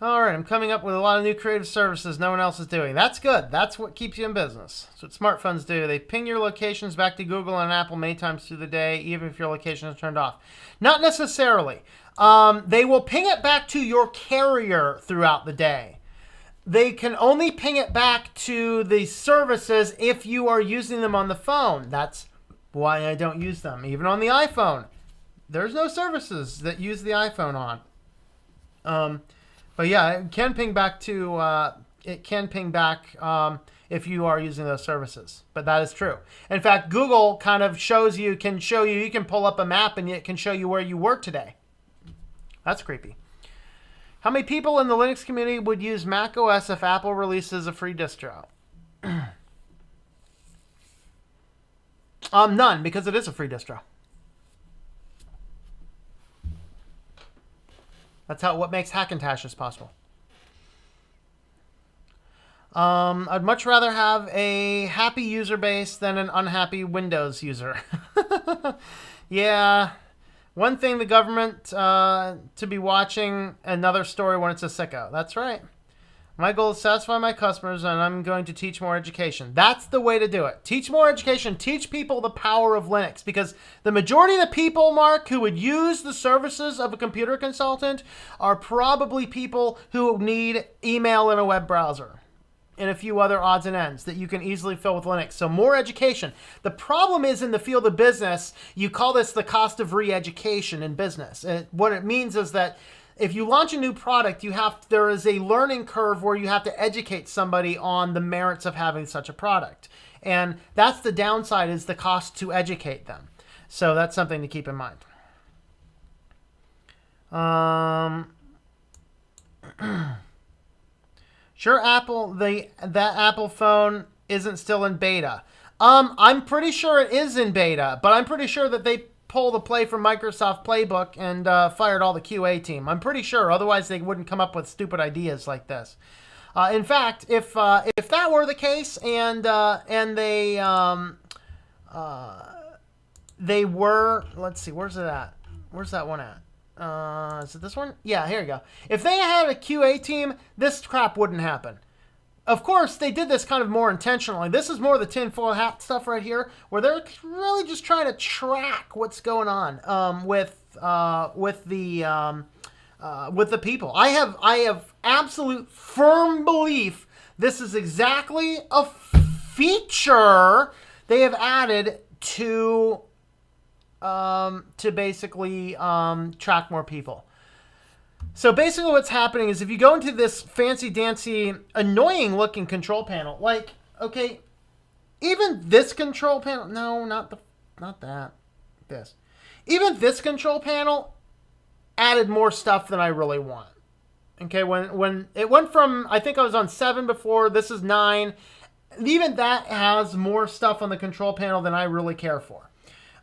All right, I'm coming up with a lot of new creative services no one else is doing. That's good. That's what keeps you in business. That's what smartphones do. They ping your locations back to Google and Apple many times through the day, even if your location is turned off. Not necessarily. They will ping it back to your carrier throughout the day. They can only ping it back to the services if you are using them on the phone. That's why I don't use them, even on the iPhone. There's no services that use the iPhone on. But yeah, it can ping back to. if you are using those services. But that is true. In fact, Google kind of you can pull up a map and it can show you where you were today. That's creepy. How many people in the Linux community would use Mac OS if Apple releases a free distro? None, because it is a free distro. That's what makes Hackintosh possible. I'd much rather have a happy user base than an unhappy Windows user. Yeah. One thing the government to be watching, another story when it's a sicko. That's right. My goal is to satisfy my customers, and I'm going to teach more education. That's the way to do it. Teach more education. Teach people the power of Linux, because the majority of the people, Mark, who would use the services of a computer consultant are probably people who need email and a web browser and a few other odds and ends that you can easily fill with Linux. So more education. The problem is in the field of business, you call this the cost of re-education in business. And what it means is that if you launch a new product, there is a learning curve where you have to educate somebody on the merits of having such a product. And that's the downside, is the cost to educate them. So that's something to keep in mind. Sure, that Apple phone isn't still in beta. I'm pretty sure it is in beta, but I'm pretty sure that they pulled the play from Microsoft Playbook and fired all the QA team. I'm pretty sure. Otherwise, they wouldn't come up with stupid ideas like this. In fact, if that were the case, and they were, let's see, where's it at? Where's that one at? Is it this one? Yeah, here you go. If they had a QA team, this crap wouldn't happen. Of course, they did this kind of more intentionally. This is more the tinfoil hat stuff right here, where they're really just trying to track what's going on with the people. I have absolute firm belief this is exactly a feature they have added to basically track more people. So basically what's happening is if you go into this fancy-dancy, annoying-looking control panel, like, okay, even this control panel, no, not that, this. Even this control panel added more stuff than I really want. Okay, when it went from, I think I was on 7 before, this is 9, even that has more stuff on the control panel than I really care for.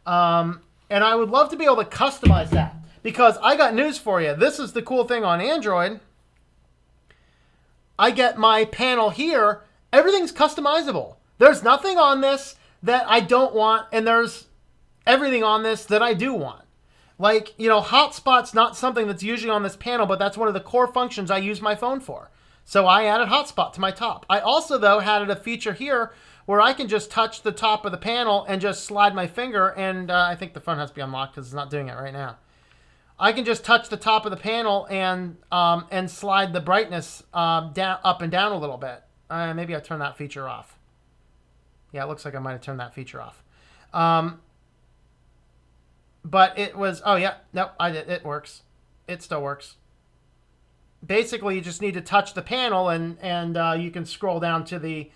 And I would love to be able to customize that. Because I got news for you. This is the cool thing on Android. I get my panel here. Everything's customizable. There's nothing on this that I don't want, and there's everything on this that I do want. Like, hotspot's not something that's usually on this panel, but that's one of the core functions I use my phone for. So I added hotspot to my top. I also, though, added a feature here where I can just touch the top of the panel and just slide my finger, and I think the phone has to be unlocked because it's not doing it right now. I can just touch the top of the panel and slide the brightness down, up and down a little bit. Maybe I turn that feature off. Yeah, it looks like I might have turned that feature off. But it was, oh yeah, nope, I did. It works. It still works. Basically, you just need to touch the panel and you can scroll down to the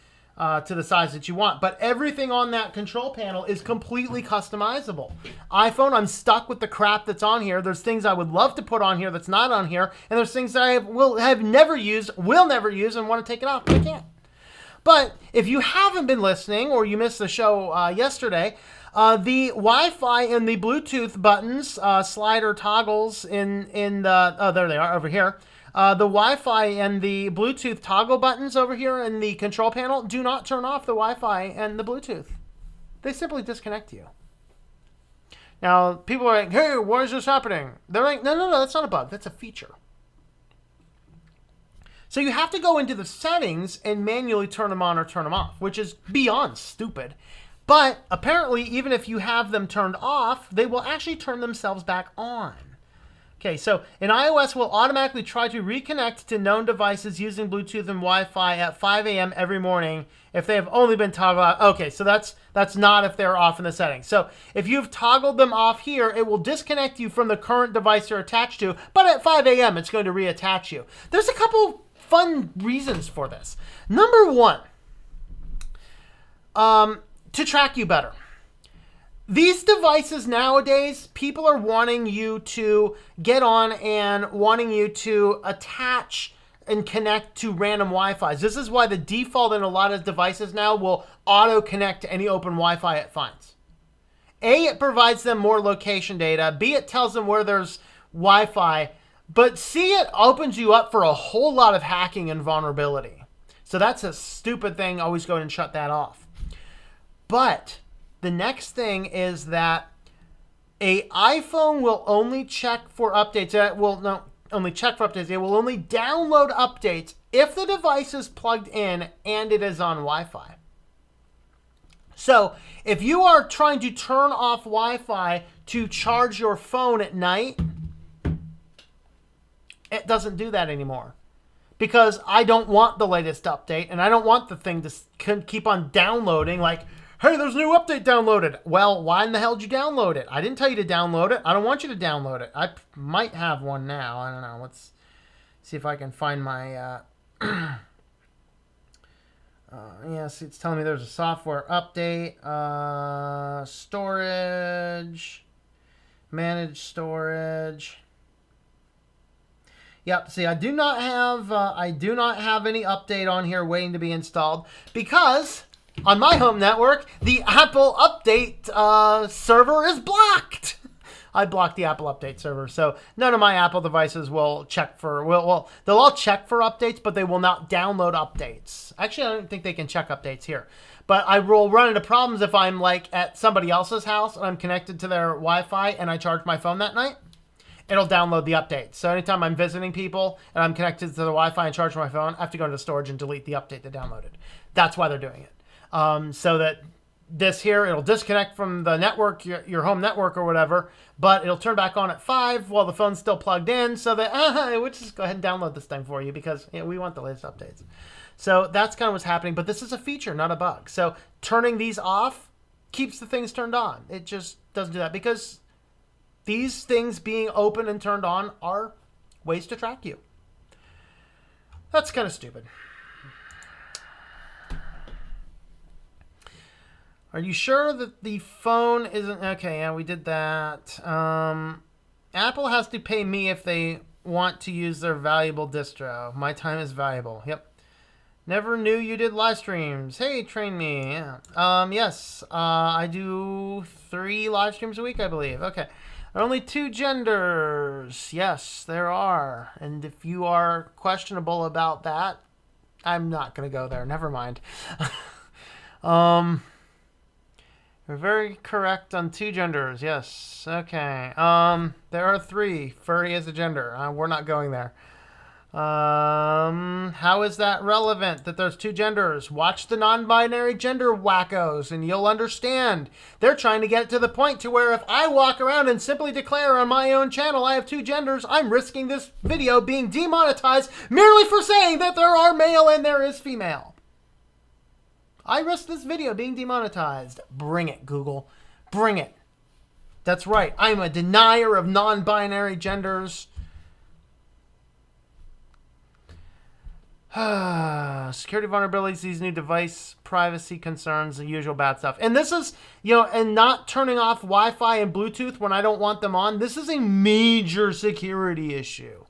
size that you want. But everything on that control panel is completely customizable. iPhone, I'm stuck with the crap that's on here. There's things I would love to put on here that's not on here. And there's things that I will never use, and want to take it off, but I can't. But if you haven't been listening or you missed the show yesterday, the Wi-Fi and the Bluetooth buttons, slider toggles in the, oh, there they are over here. The Wi-Fi and the Bluetooth toggle buttons over here in the control panel do not turn off the Wi-Fi and the Bluetooth. They simply disconnect you. Now, people are like, hey, why is this happening? They're like, no, that's not a bug. That's a feature. So you have to go into the settings and manually turn them on or turn them off, which is beyond stupid. But apparently, even if you have them turned off, they will actually turn themselves back on. Okay, so an iOS will automatically try to reconnect to known devices using Bluetooth and Wi-Fi at 5 a.m. every morning if they have only been toggled out. Okay, so that's not if they're off in the settings. So if you've toggled them off here, it will disconnect you from the current device you're attached to, but at 5 a.m. it's going to reattach you. There's a couple fun reasons for this. Number one, to track you better. These devices nowadays, people are wanting you to get on and wanting you to attach and connect to random Wi-Fis. This is why the default in a lot of devices now will auto-connect to any open Wi-Fi it finds. A, it provides them more location data. B, it tells them where there's Wi-Fi. But C, it opens you up for a whole lot of hacking and vulnerability. So that's a stupid thing. Always go ahead and shut that off. But the next thing is that a iPhone will only check for updates. It will not only check for updates. It will only download updates if the device is plugged in and it is on Wi-Fi. So if you are trying to turn off Wi-Fi to charge your phone at night, it doesn't do that anymore. Because I don't want the latest update, and I don't want the thing to keep on downloading like, hey, there's a new update downloaded. Well, why in the hell did you download it? I didn't tell you to download it. I don't want you to download it. I might have one now. I don't know. Let's see if I can find my... yes, it's telling me there's a software update. Storage. Manage storage. Yep. See, I do not have any update on here waiting to be installed because on my home network the Apple update server is blocked. I blocked the Apple update server, so none of my Apple devices will check for. Well, they'll all check for updates, but they will not download updates. Actually, I don't think they can check updates here. But I will run into problems if I'm like at somebody else's house and I'm connected to their Wi-Fi and I charge my phone that night. It'll download the update. So anytime I'm visiting people and I'm connected to the Wi-Fi and charge my phone, I have to go into storage and delete the update that downloaded. That's why they're doing it. So that this here, it'll disconnect from the network, your home network or whatever, but it'll turn back on at 5 while the phone's still plugged in so that we'll just go ahead and download this thing for you because we want the latest updates. So that's kind of what's happening, but this is a feature, not a bug. So turning these off keeps the things turned on. It just doesn't do that because these things being open and turned on are ways to track you. That's kind of stupid. Are you sure that the phone isn't... Okay, yeah, we did that. Apple has to pay me if they want to use their valuable distro. My time is valuable. Yep. Never knew you did live streams. Hey, train me. Yeah. Yes, I do 3 live streams a week, I believe. Okay. There are only 2 genders. Yes, there are. And if you are questionable about that, I'm not going to go there. Never mind. You're very correct on 2 genders. Yes. Okay. There are 3. Furry is a gender. We're not going there. How is that relevant that there's 2 genders? Watch the non-binary gender wackos and you'll understand. They're trying to get to the point to where if I walk around and simply declare on my own channel I have 2 genders, I'm risking this video being demonetized merely for saying that there are male and there is female. I risk this video being demonetized. Bring it, Google. Bring it. That's right. I'm a denier of non-binary genders. Security vulnerabilities, these new device privacy concerns, the usual bad stuff. And this is, and not turning off Wi-Fi and Bluetooth when I don't want them on. This is a major security issue.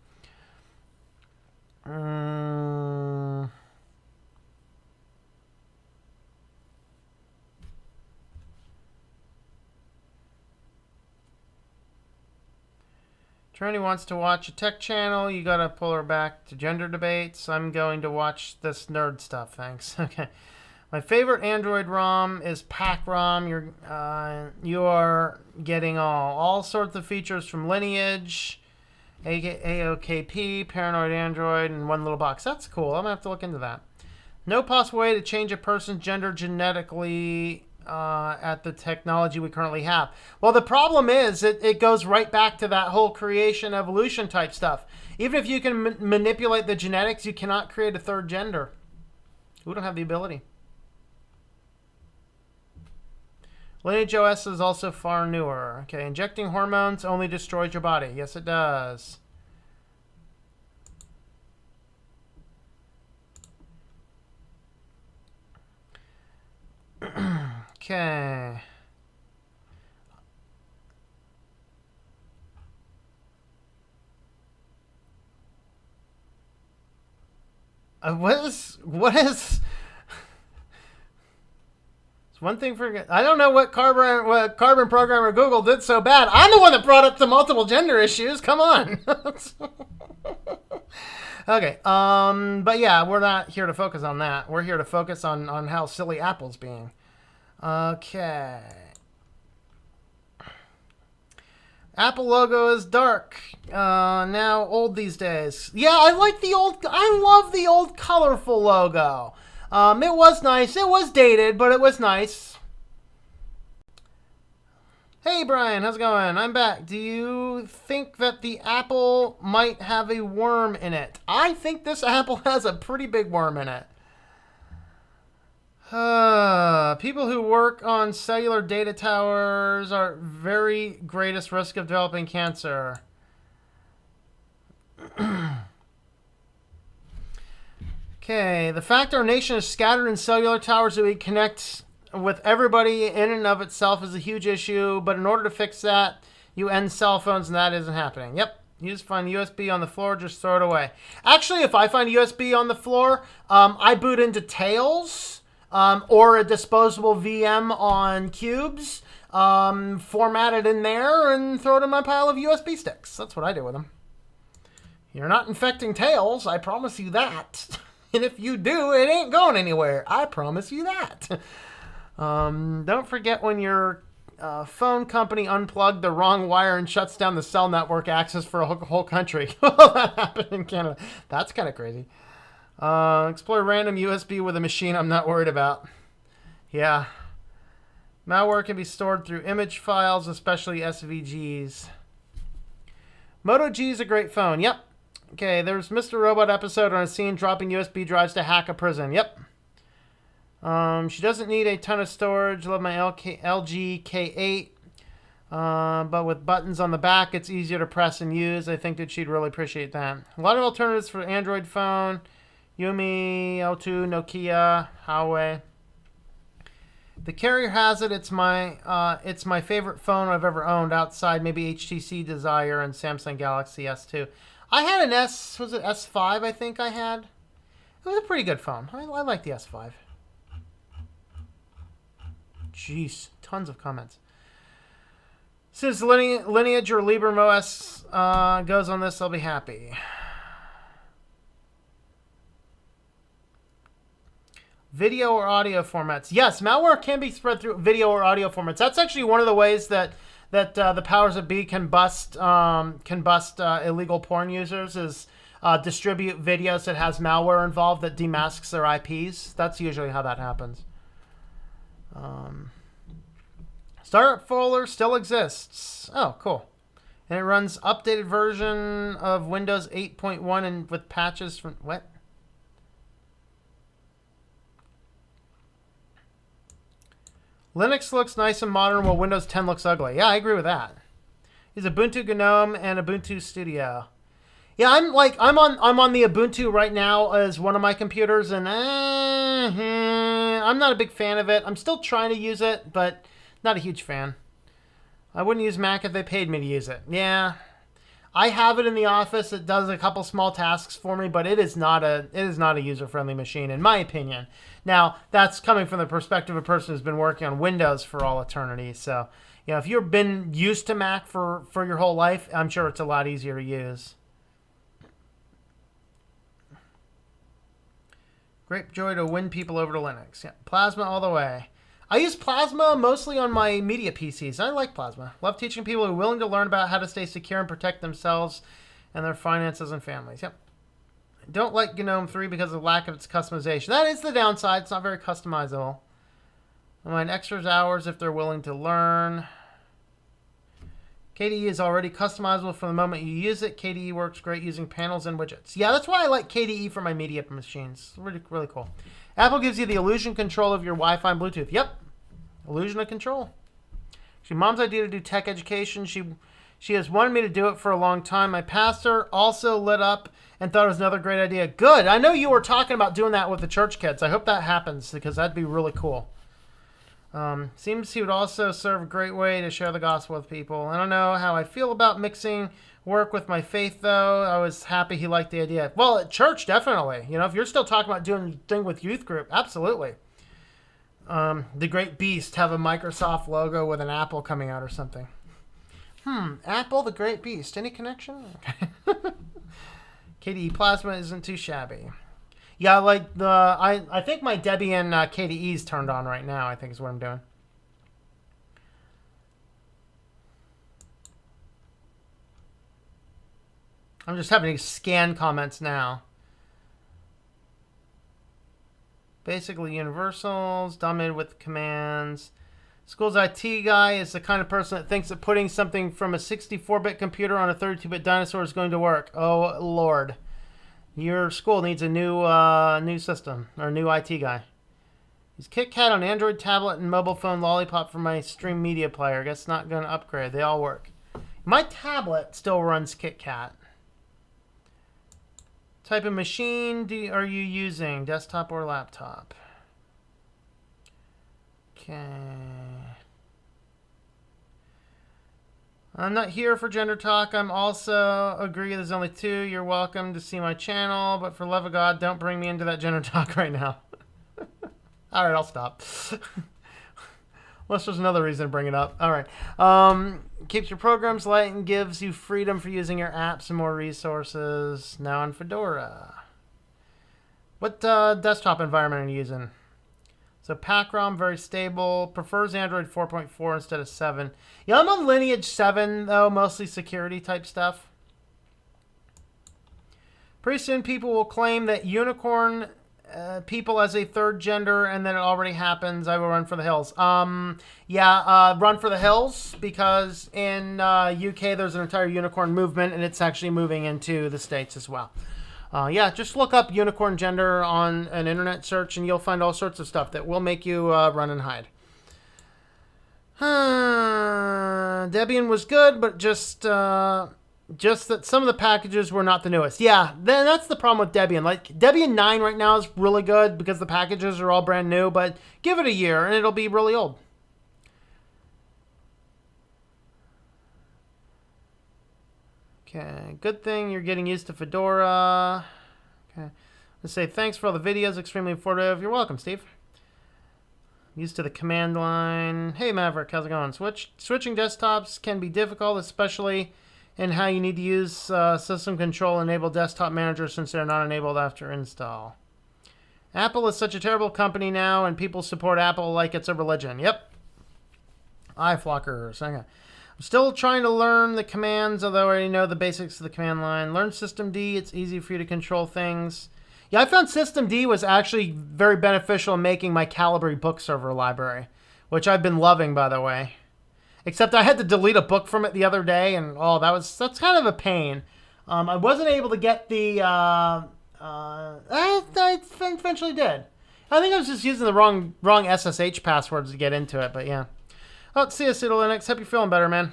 Trinity wants to watch a tech channel. You gotta pull her back to gender debates. I'm going to watch this nerd stuff, thanks. Okay. My favorite Android ROM is Pac ROM. You are getting all sorts of features from Lineage, AOKP, Paranoid Android, and One Little Box. That's cool. I'm gonna have to look into that. No possible way to change a person's gender genetically at the technology we currently have. Well, the problem is it goes right back to that whole creation evolution type stuff. Even if you can manipulate the genetics, you cannot create a third gender. We don't have the ability. Lineage OS is also far newer. Okay, injecting hormones only destroys your body. Yes, it does. Okay. What is it's one thing for I don't know what carbon programmer Google did so bad. I'm the one that brought up the multiple gender issues. Come on. Okay. But yeah, we're not here to focus on that. We're here to focus on how silly Apple's being. Okay. Apple logo is dark. Now old these days. Yeah, I like the old. I love the old colorful logo. It was nice. It was dated, but it was nice. Hey Brian, how's it going? I'm back. Do you think that the apple might have a worm in it? I think this apple has a pretty big worm in it. People who work on cellular data towers are very greatest risk of developing cancer. Okay, the fact our nation is scattered in cellular towers that we connect with everybody in and of itself is a huge issue, but in order to fix that, you end cell phones, and that isn't happening. Yep. You just find USB on the floor, just throw it away. Actually, if I find USB on the floor, I boot into Tails. Or a disposable VM on cubes, format it in there, and throw it in my pile of USB sticks. That's what I do with them. You're not infecting Tails, I promise you that. And if you do, it ain't going anywhere. I promise you that. Don't forget when your phone company unplugged the wrong wire and shuts down the cell network access for a whole country. That happened in Canada. That's kind of crazy. Explore random USB with a machine I'm not worried about. Yeah. Malware can be stored through image files, especially SVGs. Moto G is a great phone. Yep. Okay, there's Mr. Robot episode on a scene dropping USB drives to hack a prison. Yep. She doesn't need a ton of storage. Love my LG K8. But with buttons on the back, it's easier to press and use. I think that she'd really appreciate that. A lot of alternatives for Android phone. Yumi, L2, Nokia, Huawei. The carrier has it. It's my favorite phone I've ever owned outside maybe HTC Desire and Samsung Galaxy S2. I had an was it S5 I think I had? It was a pretty good phone. I like the S5. Jeez, tons of comments. Since Lineage or Librem OS goes on this, I'll be happy. Video or audio formats. Yes, malware can be spread through video or audio formats. That's actually one of the ways that the powers that be can bust illegal porn users is distribute videos that has malware involved that demasks their IPs. That's usually how that happens. Startup folder still exists. Oh, cool. And it runs updated version of Windows 8.1 and with patches from what? Linux looks nice and modern while Windows 10 looks ugly. Yeah, I agree with that. It's Ubuntu GNOME and Ubuntu Studio. Yeah, I'm on the Ubuntu right now as one of my computers, and I'm not a big fan of it. I'm still trying to use it, but not a huge fan. I wouldn't use Mac if they paid me to use it. Yeah, I have it in the office. It does a couple small tasks for me, but it is not a user-friendly machine, in my opinion. Now, that's coming from the perspective of a person who's been working on Windows for all eternity. So, you know, if you've been used to Mac for your whole life, I'm sure it's a lot easier to use. Great joy to win people over to Linux. Yeah, Plasma all the way. I use Plasma mostly on my media PCs. I like Plasma. Love teaching people who are willing to learn about how to stay secure and protect themselves and their finances and families. Yep. Don't like GNOME 3 because of the lack of its customization. That is the downside. It's not very customizable. I mind extra hours if they're willing to learn. KDE is already customizable from the moment you use it. KDE works great using panels and widgets. Yeah, that's why I like KDE for my media machines. Really, really cool. Apple gives you the illusion control of your Wi-Fi and Bluetooth. Yep. Illusion of control. Actually, Mom's idea to do tech education. She has wanted me to do it for a long time. My pastor also lit up and thought it was another great idea. Good. I know you were talking about doing that with the church kids. I hope that happens because that'd be really cool. Seems he would also serve a great way to share the gospel with people. I don't know how I feel about mixing work with my faith, though. I was happy he liked the idea. Well, at church, definitely. You know, if you're still talking about doing a thing with youth group, absolutely. The Great Beast have a Microsoft logo with an apple coming out or something. Apple the Great Beast. Any connection? Okay. KDE Plasma isn't too shabby. Yeah, like I think my Debian KDE's turned on right now, I think is what I'm doing. I'm just having to scan comments now. Basically universals, dominated with commands. School's IT guy is the kind of person that thinks that putting something from a 64-bit computer on a 32-bit dinosaur is going to work. Oh, Lord. Your school needs a new system, or new IT guy. Use KitKat on Android tablet and mobile phone Lollipop for my stream media player. Guess not going to upgrade. They all work. My tablet still runs KitKat. Type of machine are you using? Desktop or laptop? Okay. I'm not here for gender talk. I'm also agree there's only two. You're welcome to see my channel, but for love of God, don't bring me into that gender talk right now. All right, I'll stop. Unless there's another reason to bring it up. All right. Keeps your programs light and gives you freedom for using your apps and more resources. Now on Fedora. What desktop environment are you using? So Pac-ROM, very stable. Prefers Android 4.4 instead of 7. Yeah, I'm on Lineage 7, though. Mostly security type stuff. Pretty soon people will claim that unicorn people as a third gender, and then it already happens. I will run for the hills. Run for the hills, because in UK there's an entire unicorn movement, and it's actually moving into the States as well. Just look up unicorn gender on an internet search, and you'll find all sorts of stuff that will make you run and hide. Debian was good, but just that some of the packages were not the newest. Yeah, then that's the problem with Debian. Like, Debian 9 right now is really good because the packages are all brand new, but give it a year and it'll be really old. Okay, good thing you're getting used to Fedora. Okay, let's say thanks for all the videos, extremely informative. You're welcome, Steve. Used to the command line. Hey, Maverick, how's it going? Switching desktops can be difficult, especially in how you need to use system control enable desktop manager since they're not enabled after install. Apple is such a terrible company now, and people support Apple like it's a religion. Yep. iFlockers. I'm still trying to learn the commands, although I already know the basics of the command line. Learn systemd. It's easy for you to control things. Yeah, I found systemd was actually very beneficial in making my Calibri book server library, which I've been loving, by the way. Except I had to delete a book from it the other day, and that's kind of a pain. I wasn't able to get the. I eventually did. I think I was just using the wrong SSH passwords to get into it, but yeah. Oh, see you, Pseudo Linux. Hope you're feeling better, man.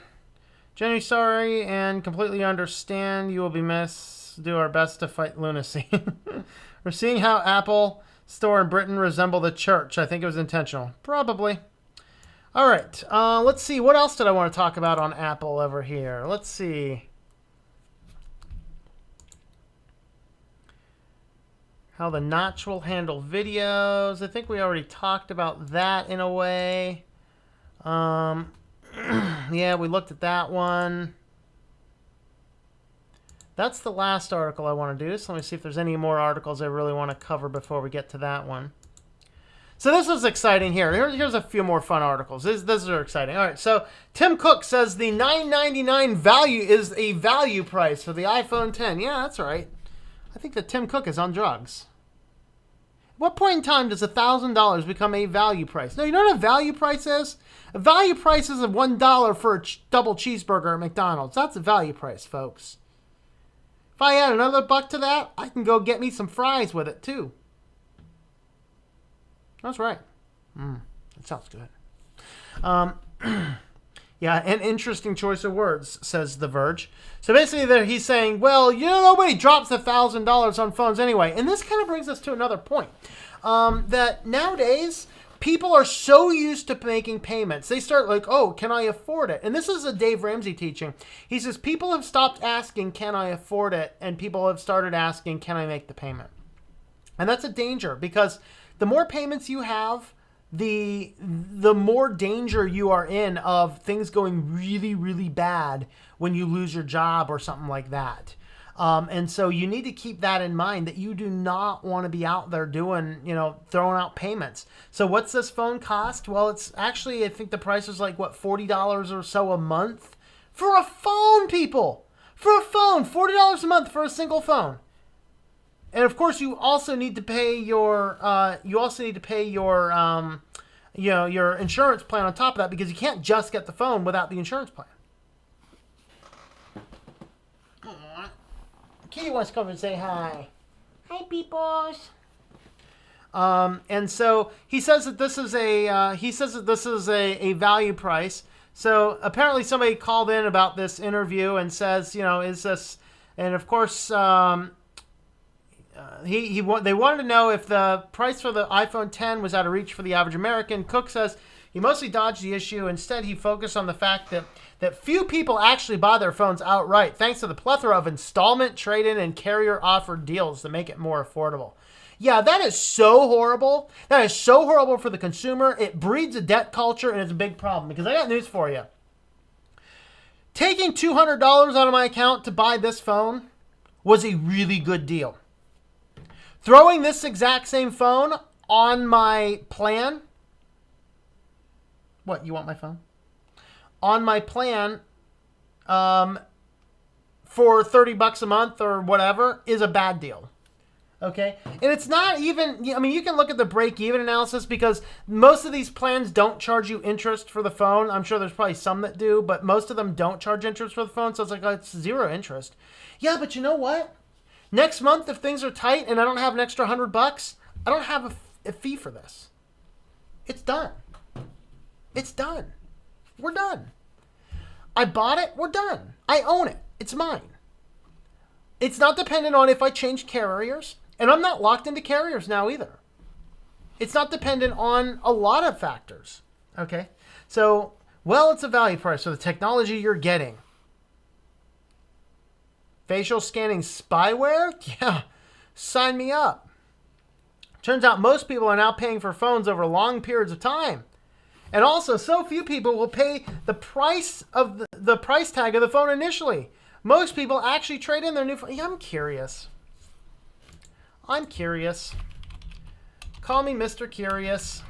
Genuinely sorry and completely understand. You will be missed. Do our best to fight lunacy. We're seeing how Apple Store in Britain resemble the church. I think it was intentional. Probably. All right, let's see. What else did I want to talk about on Apple over here? Let's see. How the notch will handle videos. I think we already talked about that in a way. Yeah, we looked at that one. That's the last article I want to do. So let me see if there's any more articles I really want to cover before we get to that one. So this is exciting here. Here's a few more fun articles. These are exciting. All right, so Tim Cook says the $9.99 value is a value price for the iPhone X. Yeah, that's right. I think that Tim Cook is on drugs. At what point in time does $1,000 become a value price? No, you know what a value price is? A value price is $1 for a double cheeseburger at McDonald's. That's a value price, folks. If I add another buck to that, I can go get me some fries with it, too. That's right. That sounds good. Yeah, an interesting choice of words, says The Verge. So basically he's saying, well, nobody drops $1,000 on phones anyway. And this kind of brings us to another point. That nowadays, people are so used to making payments. They start like, oh, can I afford it? And this is a Dave Ramsey teaching. He says people have stopped asking, can I afford it? And people have started asking, can I make the payment? And that's a danger, because the more payments you have, the more danger you are in of things going really, really bad when you lose your job or something like that. And so you need to keep that in mind, that you do not want to be out there doing, throwing out payments. So what's this phone cost? Well, it's actually, I think the price is like, what, $40 or so a month for a phone, people. For a phone, $40 a month for a single phone. And of course, you also need to pay your, your insurance plan on top of that, because you can't just get the phone without the insurance plan. Kitty wants to come and say hi. Hi, peoples. And so he says that this is a value price. So apparently somebody called in about this interview and says, is this, and of course, they wanted to know if the price for the iPhone 10 was out of reach for the average American. Cook says he mostly dodged the issue. Instead, he focused on the fact that few people actually buy their phones outright, thanks to the plethora of installment, trade-in, and carrier-offered deals that make it more affordable. Yeah, that is so horrible. That is so horrible for the consumer. It breeds a debt culture, and it's a big problem. Because I got news for you. Taking $200 out of my account to buy this phone was a really good deal. Throwing this exact same phone on my plan. What, you want my phone? On my plan for $30 a month or whatever is a bad deal. Okay? And it's not even, you can look at the break-even analysis, because most of these plans don't charge you interest for the phone. I'm sure there's probably some that do, but most of them don't charge interest for the phone. So it's like, it's zero interest. Yeah, but you know what? Next month, if things are tight and I don't have an extra $100, I don't have a fee for this. It's done. It's done. We're done. I bought it. We're done. I own it. It's mine. It's not dependent on if I change carriers. And I'm not locked into carriers now either. It's not dependent on a lot of factors. Okay? So, well, it's a value price for the technology you're getting. Facial scanning spyware? Yeah, sign me up. Turns out most people are now paying for phones over long periods of time. And also, so few people will pay the price of the price tag of the phone initially. Most people actually trade in their new phone. Yeah, I'm curious. Call me Mr. Curious.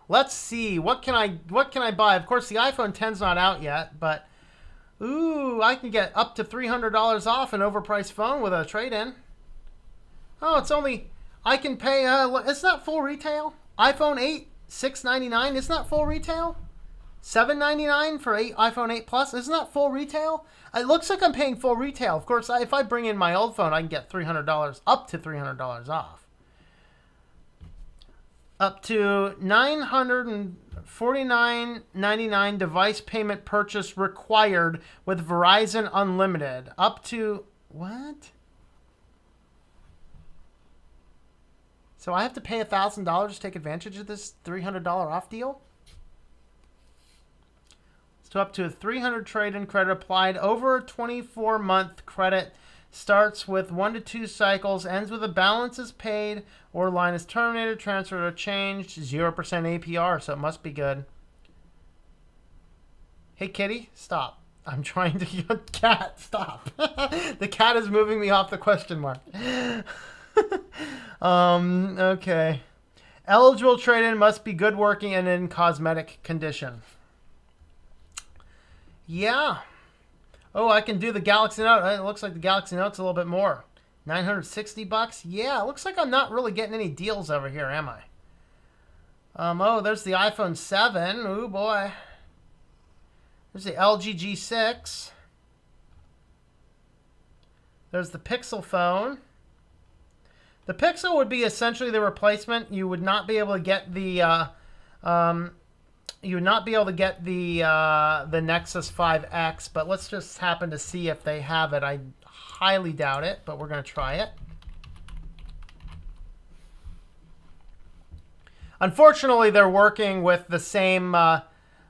Let's see. What can I buy? Of course, the iPhone 10's not out yet, but I can get up to $300 off an overpriced phone with a trade-in. Oh, I can pay. It's not full retail. iPhone 8, $699. It's not full retail. $799 for iPhone 8 Plus. Isn't that full retail? It looks like I'm paying full retail. Of course, if I bring in my old phone, I can get $300, up to $300 off. Up to $949.99 device payment purchase required with Verizon Unlimited. Up to what? So I have to pay $1,000 to take advantage of this $300 off deal? So up to a $300 trade-in credit applied over a 24-month credit. Starts with 1 to 2 cycles, ends with a balance is paid, or line is terminated, transferred or changed, 0% APR, so it must be good. Hey, kitty, stop. I'm trying to... Cat, stop. The cat is moving me off the question mark. Okay. Eligible trade-in must be good working and in cosmetic condition. Yeah. Oh, I can do the Galaxy Note. It looks like the Galaxy Note's a little bit more. $960? Yeah, it looks like I'm not really getting any deals over here, am I? Oh, there's the iPhone 7. Ooh, boy. There's the LG G6. There's the Pixel phone. The Pixel would be essentially the replacement. You would not be able to get the You would not be able to get the Nexus 5X, but let's just happen to see if they have it. I highly doubt it, but we're going to try it. Unfortunately, they're working with the same kind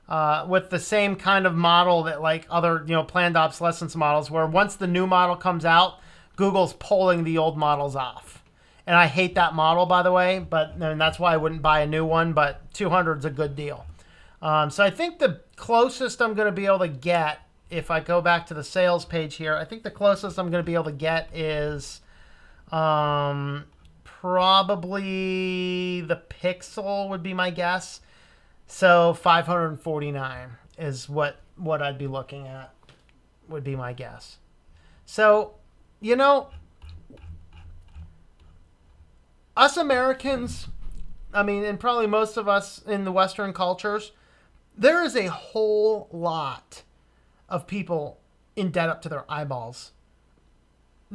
of model that like other planned obsolescence models, where once the new model comes out, Google's pulling the old models off. And I hate that model, by the way, and that's why I wouldn't buy a new one. But 200 is a good deal. So I think the closest I'm going to be able to get, if I go back to the sales page here, I think the closest I'm going to be able to get is probably the Pixel would be my guess. So 549 is what I'd be looking at, would be my guess. So, us Americans, I mean, and probably most of us in the Western cultures, there is a whole lot of people in debt up to their eyeballs.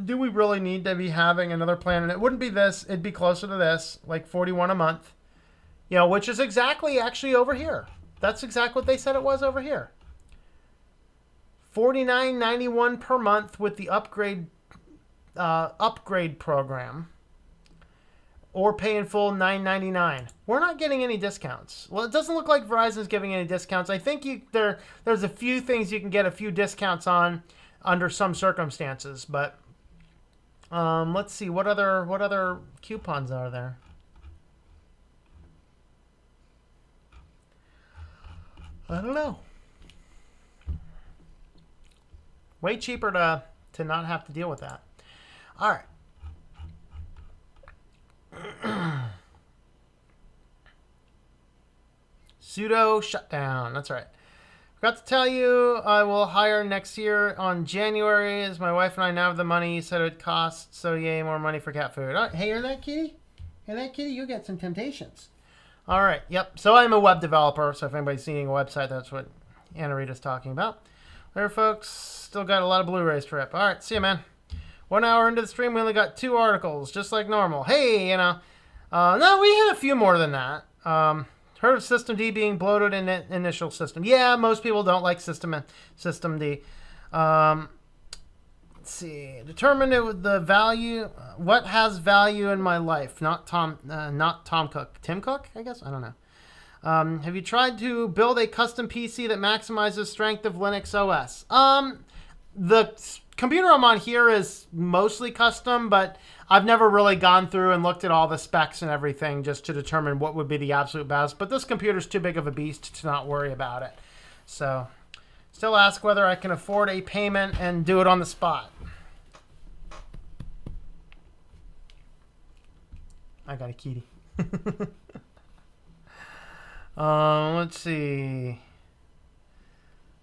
Do we really need to be having another plan? And it wouldn't be this. It'd be closer to this, like 41 a month, which is exactly actually over here. That's exactly what they said it was over here. $49.91 per month with the upgrade program. Or pay in full $9.99. We're not getting any discounts. Well, it doesn't look like Verizon's giving any discounts. I think there's a few things you can get a few discounts on under some circumstances. But let's see, what other coupons are there? I don't know. Way cheaper to not have to deal with that. All right. Pseudo shutdown. That's right. Forgot to tell you, I will hire next year on January, as my wife and I now have the money you said it would cost. So yay, more money for cat food. All right. Hey, hear that, kitty? Hear that, kitty? You'll get some temptations. All right. Yep. So I'm a web developer. So if anybody's seeing a website, that's what Anna Rita's talking about. There, folks. Still got a lot of Blu-rays to rip. All right. See you, man. 1 hour into the stream, we only got 2 articles, just like normal. Hey, no, we had a few more than that. Heard of System D being bloated in the initial system. Yeah, most people don't like System D. Let's see. Determine the value. What has value in my life? Not Tom Cook. Tim Cook, I guess? I don't know. Have you tried to build a custom PC that maximizes strength of Linux OS? The computer I'm on here is mostly custom, but I've never really gone through and looked at all the specs and everything just to determine what would be the absolute best. But this computer's too big of a beast to not worry about it. So, still ask whether I can afford a payment and do it on the spot. I got a kitty. Let's see.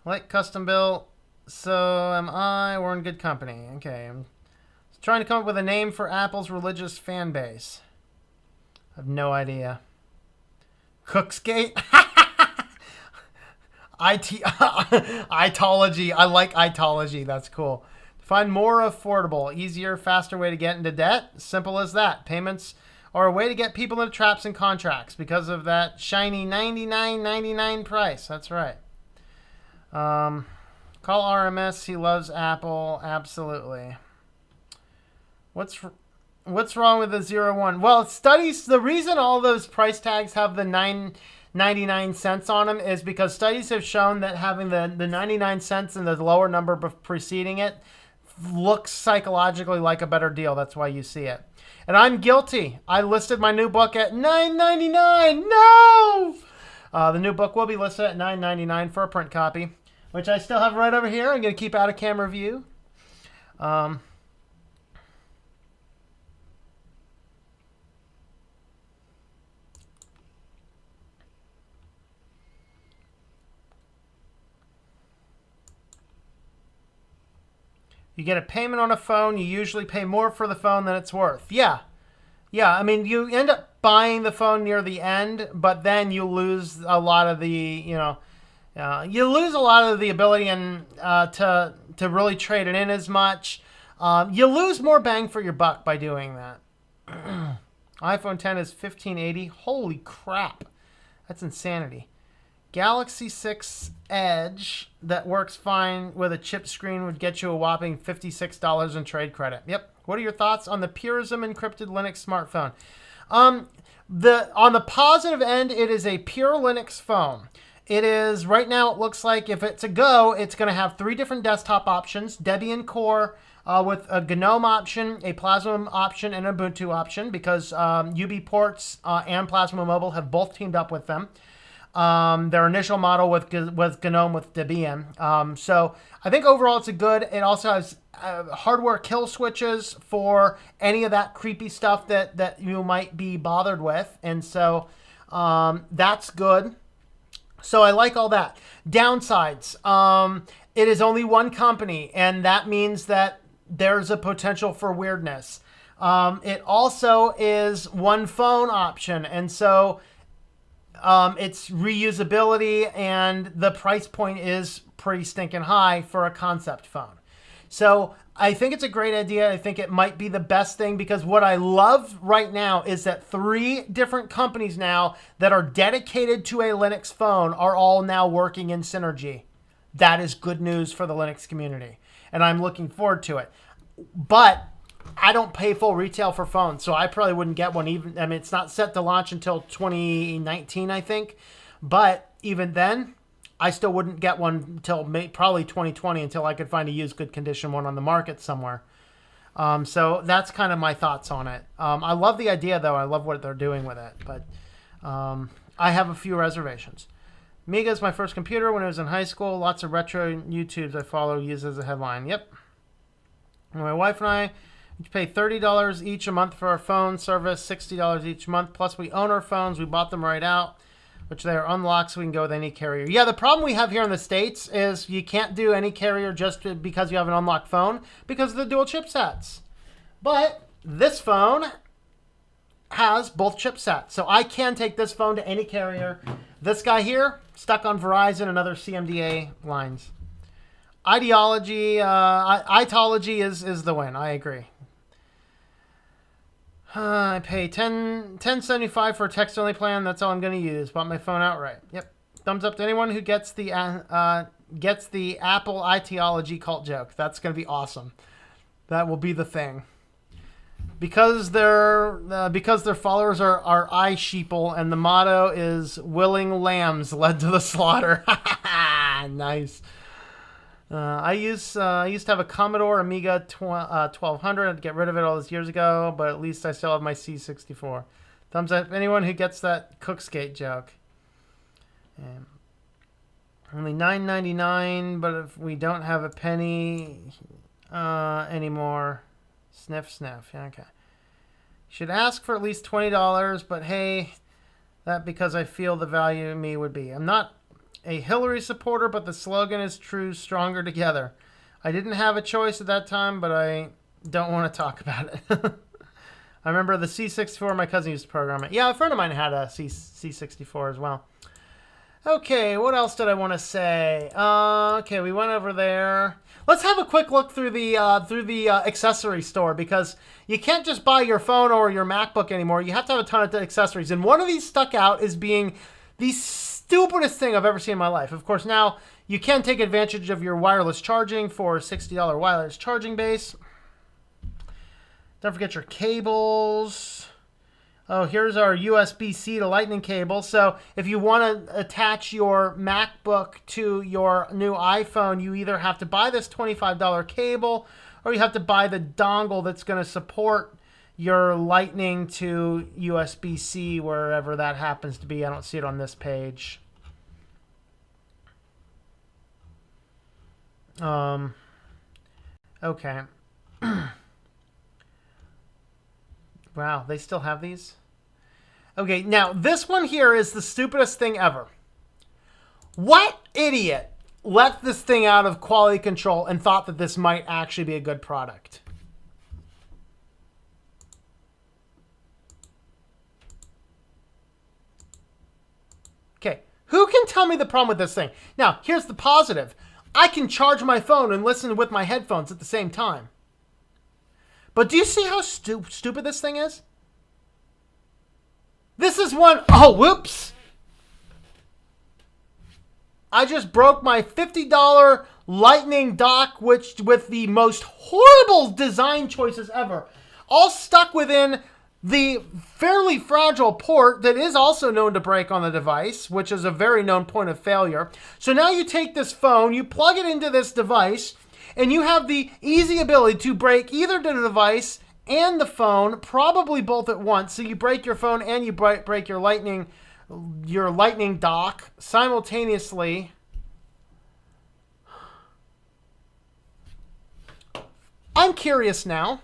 Like custom built. So am I. We're in good company. Okay. I'm trying to come up with a name for Apple's religious fan base. I have no idea. Cooksgate? Itology. I like itology. That's cool. Find more affordable, easier, faster way to get into debt. Simple as that. Payments are a way to get people into traps and contracts because of that shiny $99.99 price. That's right. Call RMS. He loves Apple. Absolutely. What's wrong with the 01? Well, studies. The reason all those price tags have the 99 cents on them is because studies have shown that having the 99 cents and the lower number preceding it looks psychologically like a better deal. That's why you see it. And I'm guilty. I listed my new book at $9.99. No. The new book will be listed at $9.99 for a print copy, which I still have right over here. I'm going to keep out of camera view. You get a payment on a phone. You usually pay more for the phone than it's worth. Yeah. I mean, you end up buying the phone near the end, but then you lose a lot of the, you lose a lot of the ability to really trade it in as much. You lose more bang for your buck by doing that. iPhone 10 is $1,580. Holy crap. That's insanity. Galaxy 6 Edge that works fine with a chip screen would get you a whopping $56 in trade credit. Yep. What are your thoughts on the Purism encrypted Linux smartphone? On the positive end, it is a pure Linux phone. It is, right now, it looks like if it's a go, it's going to have 3 different desktop options, Debian Core with a GNOME option, a Plasma option, and an Ubuntu option, because UBports and Plasma Mobile have both teamed up with them. Their initial model with GNOME with Debian. So I think overall it's a good. It also has hardware kill switches for any of that creepy stuff that you might be bothered with. And so that's good. So I like all that. Downsides. It is only one company, and that means that there's a potential for weirdness. It also is one phone option, and so it's reusability, and the price point is pretty stinking high for a concept phone. So I think it's a great idea. I think it might be the best thing, because what I love right now is that 3 different companies now that are dedicated to a Linux phone are all now working in synergy. That is good news for the Linux community, and I'm looking forward to it. But I don't pay full retail for phones, so I probably wouldn't get one even. I mean, it's not set to launch until 2019, I think. But even then, I still wouldn't get one until probably 2020 until I could find a used good condition one on the market somewhere. So that's kind of my thoughts on it. I love the idea, though. I love what they're doing with it. But I have a few reservations. Amiga is my first computer when I was in high school. Lots of retro YouTubes I follow use as a headline. Yep. My wife and I pay $30 each a month for our phone service, $60 each month. Plus, we own our phones. We bought them right out, which they are unlocked so we can go with any carrier. Yeah, the problem we have here in the States is you can't do any carrier just because you have an unlocked phone because of the dual chipsets. But this phone has both chipsets. So I can take this phone to any carrier. This guy here, stuck on Verizon and other CMDA lines. Itology is the win. I agree. I pay $10.75 for a text-only plan. That's all I'm going to use. Bought my phone outright. Yep. Thumbs up to anyone who gets the Apple Itology cult joke. That's going to be awesome. That will be the thing. Because their followers are iSheeple, and the motto is "Willing lambs led to the slaughter." Nice. I used to have a Commodore Amiga 1200. I had to get rid of it all those years ago, but at least I still have my C64. Thumbs up anyone who gets that Cookskate joke. Only $9.99, but if we don't have a penny anymore, sniff, sniff. Yeah, okay. Should ask for at least $20, but hey, that because I feel the value in me would be. I'm not a Hillary supporter, but the slogan is true, stronger together. I didn't have a choice at that time, but I don't want to talk about it. I remember the C64, my cousin used to program it. Yeah, a friend of mine had a C64 as well. Okay, what else did I want to say? Okay, we went over there. Let's have a quick look through the accessory store, because you can't just buy your phone or your MacBook anymore. You have to have a ton of accessories, and one of these stuck out as being the stupidest thing I've ever seen in my life. Of course, now you can take advantage of your wireless charging for a $60 wireless charging base. Don't forget your cables. Oh, here's our USB-C to Lightning cable. So if you want to attach your MacBook to your new iPhone, you either have to buy this $25 cable, or you have to buy the dongle that's going to support your Lightning to USB-C, wherever that happens to be. I don't see it on this page. Okay. Wow, they still have these? Okay, now this one here is the stupidest thing ever. What idiot let this thing out of quality control and thought that this might actually be a good product? Okay, who can tell me the problem with this thing? Now, here's the positive. I can charge my phone and listen with my headphones at the same time. But do you see how stupid this thing is? This is one... Oh, whoops. I just broke my $50 Lightning dock, which with the most horrible design choices ever, all stuck within the fairly fragile port that is also known to break on the device, which is a very known point of failure. So now you take this phone, you plug it into this device, and you have the easy ability to break either the device and the phone, probably both at once. So you break your phone and you break your Lightning dock simultaneously. I'm curious now.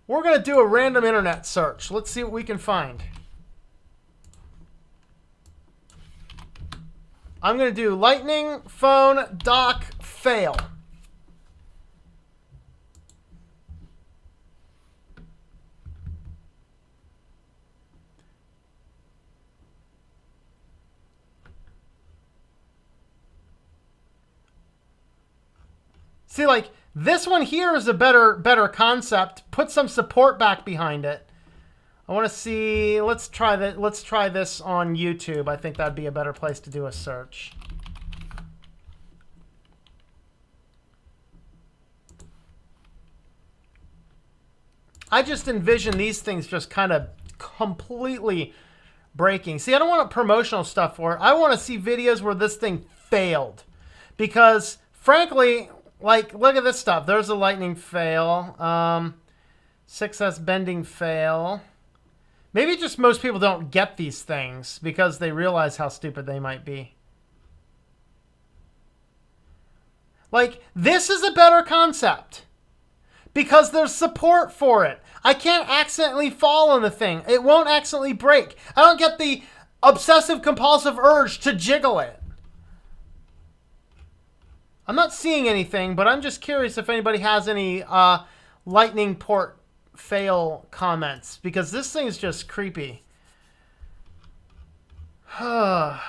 We're going to do a random internet search. Let's see what we can find. I'm going to do Lightning phone dock fail. See, like, this one here is a better concept. Put some support back behind it. I want to see. Let's try that. Let's try this on YouTube. I think that'd be a better place to do a search. I just envision these things just kind of completely breaking. See, I don't want promotional stuff for it. I want to see videos where this thing failed, because frankly, like, look at this stuff. There's a Lightning fail. 6S bending fail. Maybe just most people don't get these things because they realize how stupid they might be. Like, this is a better concept because there's support for it. I can't accidentally fall on the thing. It won't accidentally break. I don't get the obsessive compulsive urge to jiggle it. I'm not seeing anything, but I'm just curious if anybody has any Lightning port fail comments, because this thing is just creepy. No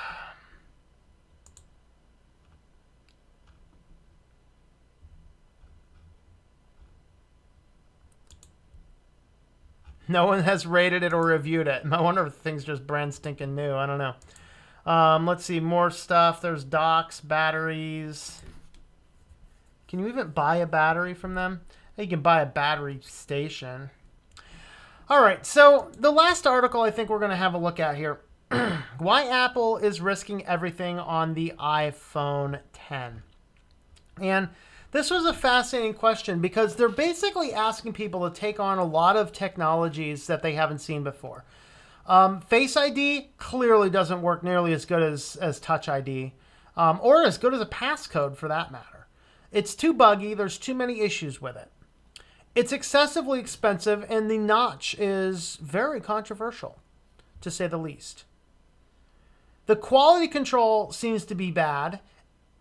one has rated it or reviewed it. I wonder if the thing's just brand stinking new. I don't know. Let's see, more stuff. There's docks, batteries. Can you even buy a battery from them? You can buy a battery station. All right, so the last article I think we're going to have a look at here. Why Apple is risking everything on the iPhone X. And this was a fascinating question because they're basically asking people to take on a lot of technologies that they haven't seen before. Face ID clearly doesn't work nearly as good as Touch ID, or as good as a passcode for that matter. It's too buggy. There's too many issues with it. It's excessively expensive, and the notch is very controversial, to say the least. The quality control seems to be bad.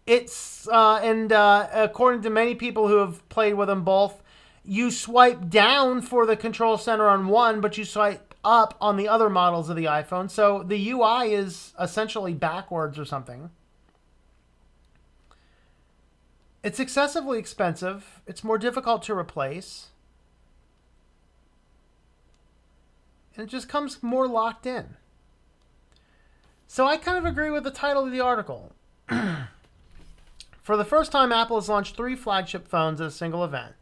It's according to many people who have played with them both, you swipe down for the control center on one, but you swipe up on the other models of the iPhone. So the UI is essentially backwards or something. It's excessively expensive. It's more difficult to replace. And it just comes more locked in. So I kind of agree with the title of the article. For the first time, Apple has launched 3 flagship phones at a single event.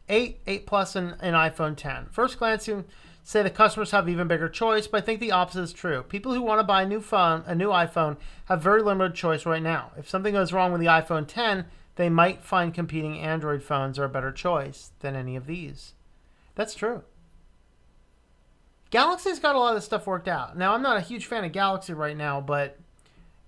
8, 8 Plus, and iPhone X. First glance, you say the customers have even bigger choice, but I think the opposite is true. People who want to buy a new iPhone, have very limited choice right now. If something goes wrong with the iPhone X, they might find competing Android phones are a better choice than any of these. That's true. Galaxy's got a lot of this stuff worked out. Now, I'm not a huge fan of Galaxy right now, but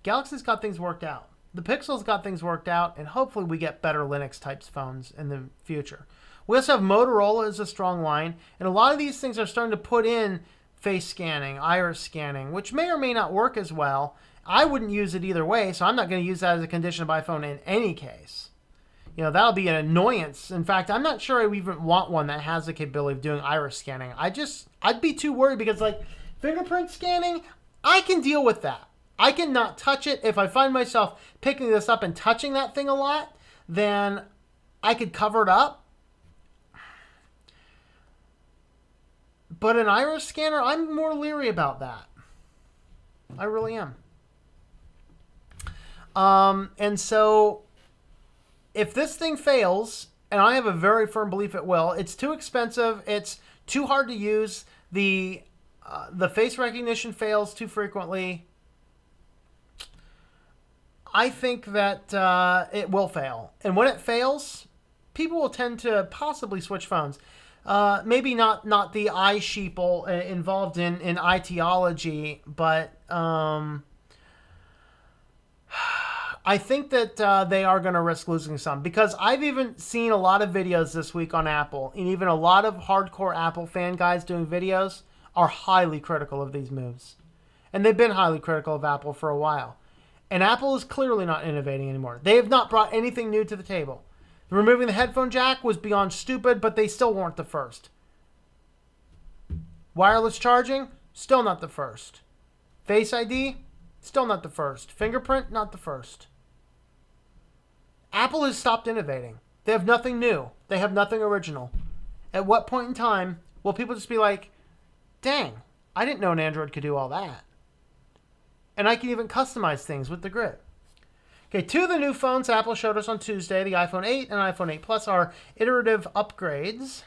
Galaxy's got things worked out. The Pixel's got things worked out, and hopefully we get better Linux-type phones in the future. We also have Motorola as a strong line, and a lot of these things are starting to put in face scanning, iris scanning, which may or may not work as well. I wouldn't use it either way, so I'm not going to use that as a condition of iPhone in any case. You know, that'll be an annoyance. In fact, I'm not sure I even want one that has the capability of doing iris scanning. I'd be too worried because, like, fingerprint scanning, I can deal with that. I can not touch it. If I find myself picking this up and touching that thing a lot, then I could cover it up. But an iris scanner, I'm more leery about that. I really am. And so if this thing fails, and I have a very firm belief it will, it's too expensive. It's too hard to use. The face recognition fails too frequently. I think that it will fail. And when it fails, people will tend to possibly switch phones. Maybe not the eye sheeple involved in ideology, but I think that they are going to risk losing some, because I've even seen a lot of videos this week on Apple, and even a lot of hardcore Apple fan guys doing videos are highly critical of these moves. And they've been highly critical of Apple for a while. And Apple is clearly not innovating anymore. They have not brought anything new to the table. Removing the headphone jack was beyond stupid, but they still weren't the first. Wireless charging, still not the first. Face ID, still not the first. Fingerprint, not the first. Apple has stopped innovating. They have nothing new. They have nothing original. At what point in time will people just be like, dang, I didn't know an Android could do all that. And I can even customize things with the grid. Okay, two of the new phones Apple showed us on Tuesday, the iPhone 8 and iPhone 8 Plus, are iterative upgrades.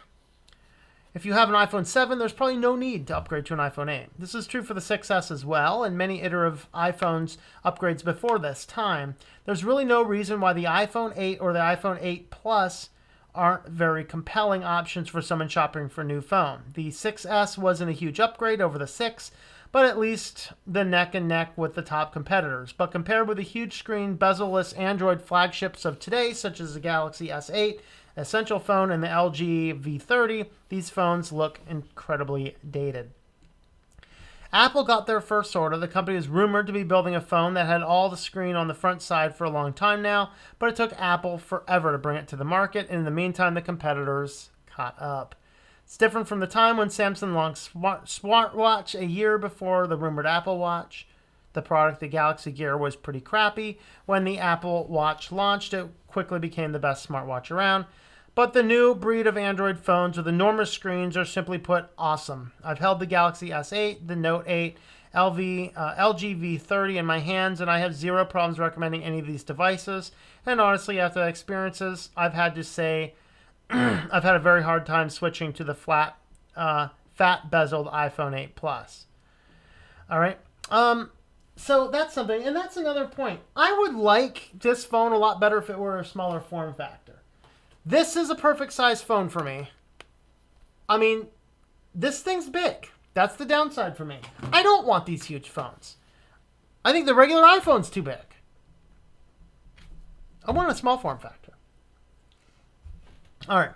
If you have an iPhone 7, there's probably no need to upgrade to an iPhone 8. This is true for the 6S as well, and many iterative iPhones upgrades before this time. There's really no reason why the iPhone 8 or the iPhone 8 Plus aren't very compelling options for someone shopping for a new phone. The 6S wasn't a huge upgrade over the 6, but at least the neck and neck with the top competitors. But compared with the huge screen, bezel-less Android flagships of today, such as the Galaxy S8, Essential phone, and the LG V30, these phones look incredibly dated. Apple got their first order. The company is rumored to be building a phone that had all the screen on the front side for a long time now, but it took Apple forever to bring it to the market, and in the meantime, the competitors caught up. It's different from the time when Samsung launched smartwatch a year before the rumored Apple Watch. The product, the Galaxy Gear, was pretty crappy. When the Apple Watch launched, it quickly became the best smartwatch around. But the new breed of Android phones with enormous screens are, simply put, awesome. I've held the Galaxy S8, the Note 8, LG V30 in my hands, and I have zero problems recommending any of these devices. And honestly, after the experiences, I've had to say I've had a very hard time switching to the fat bezeled iPhone 8 Plus. All right. So that's something, and that's another point. I would like this phone a lot better if it were a smaller form factor. This is a perfect size phone for me. I mean, this thing's big. That's the downside for me. I don't want these huge phones. I think the regular iPhone's too big. I want a small form factor. All right.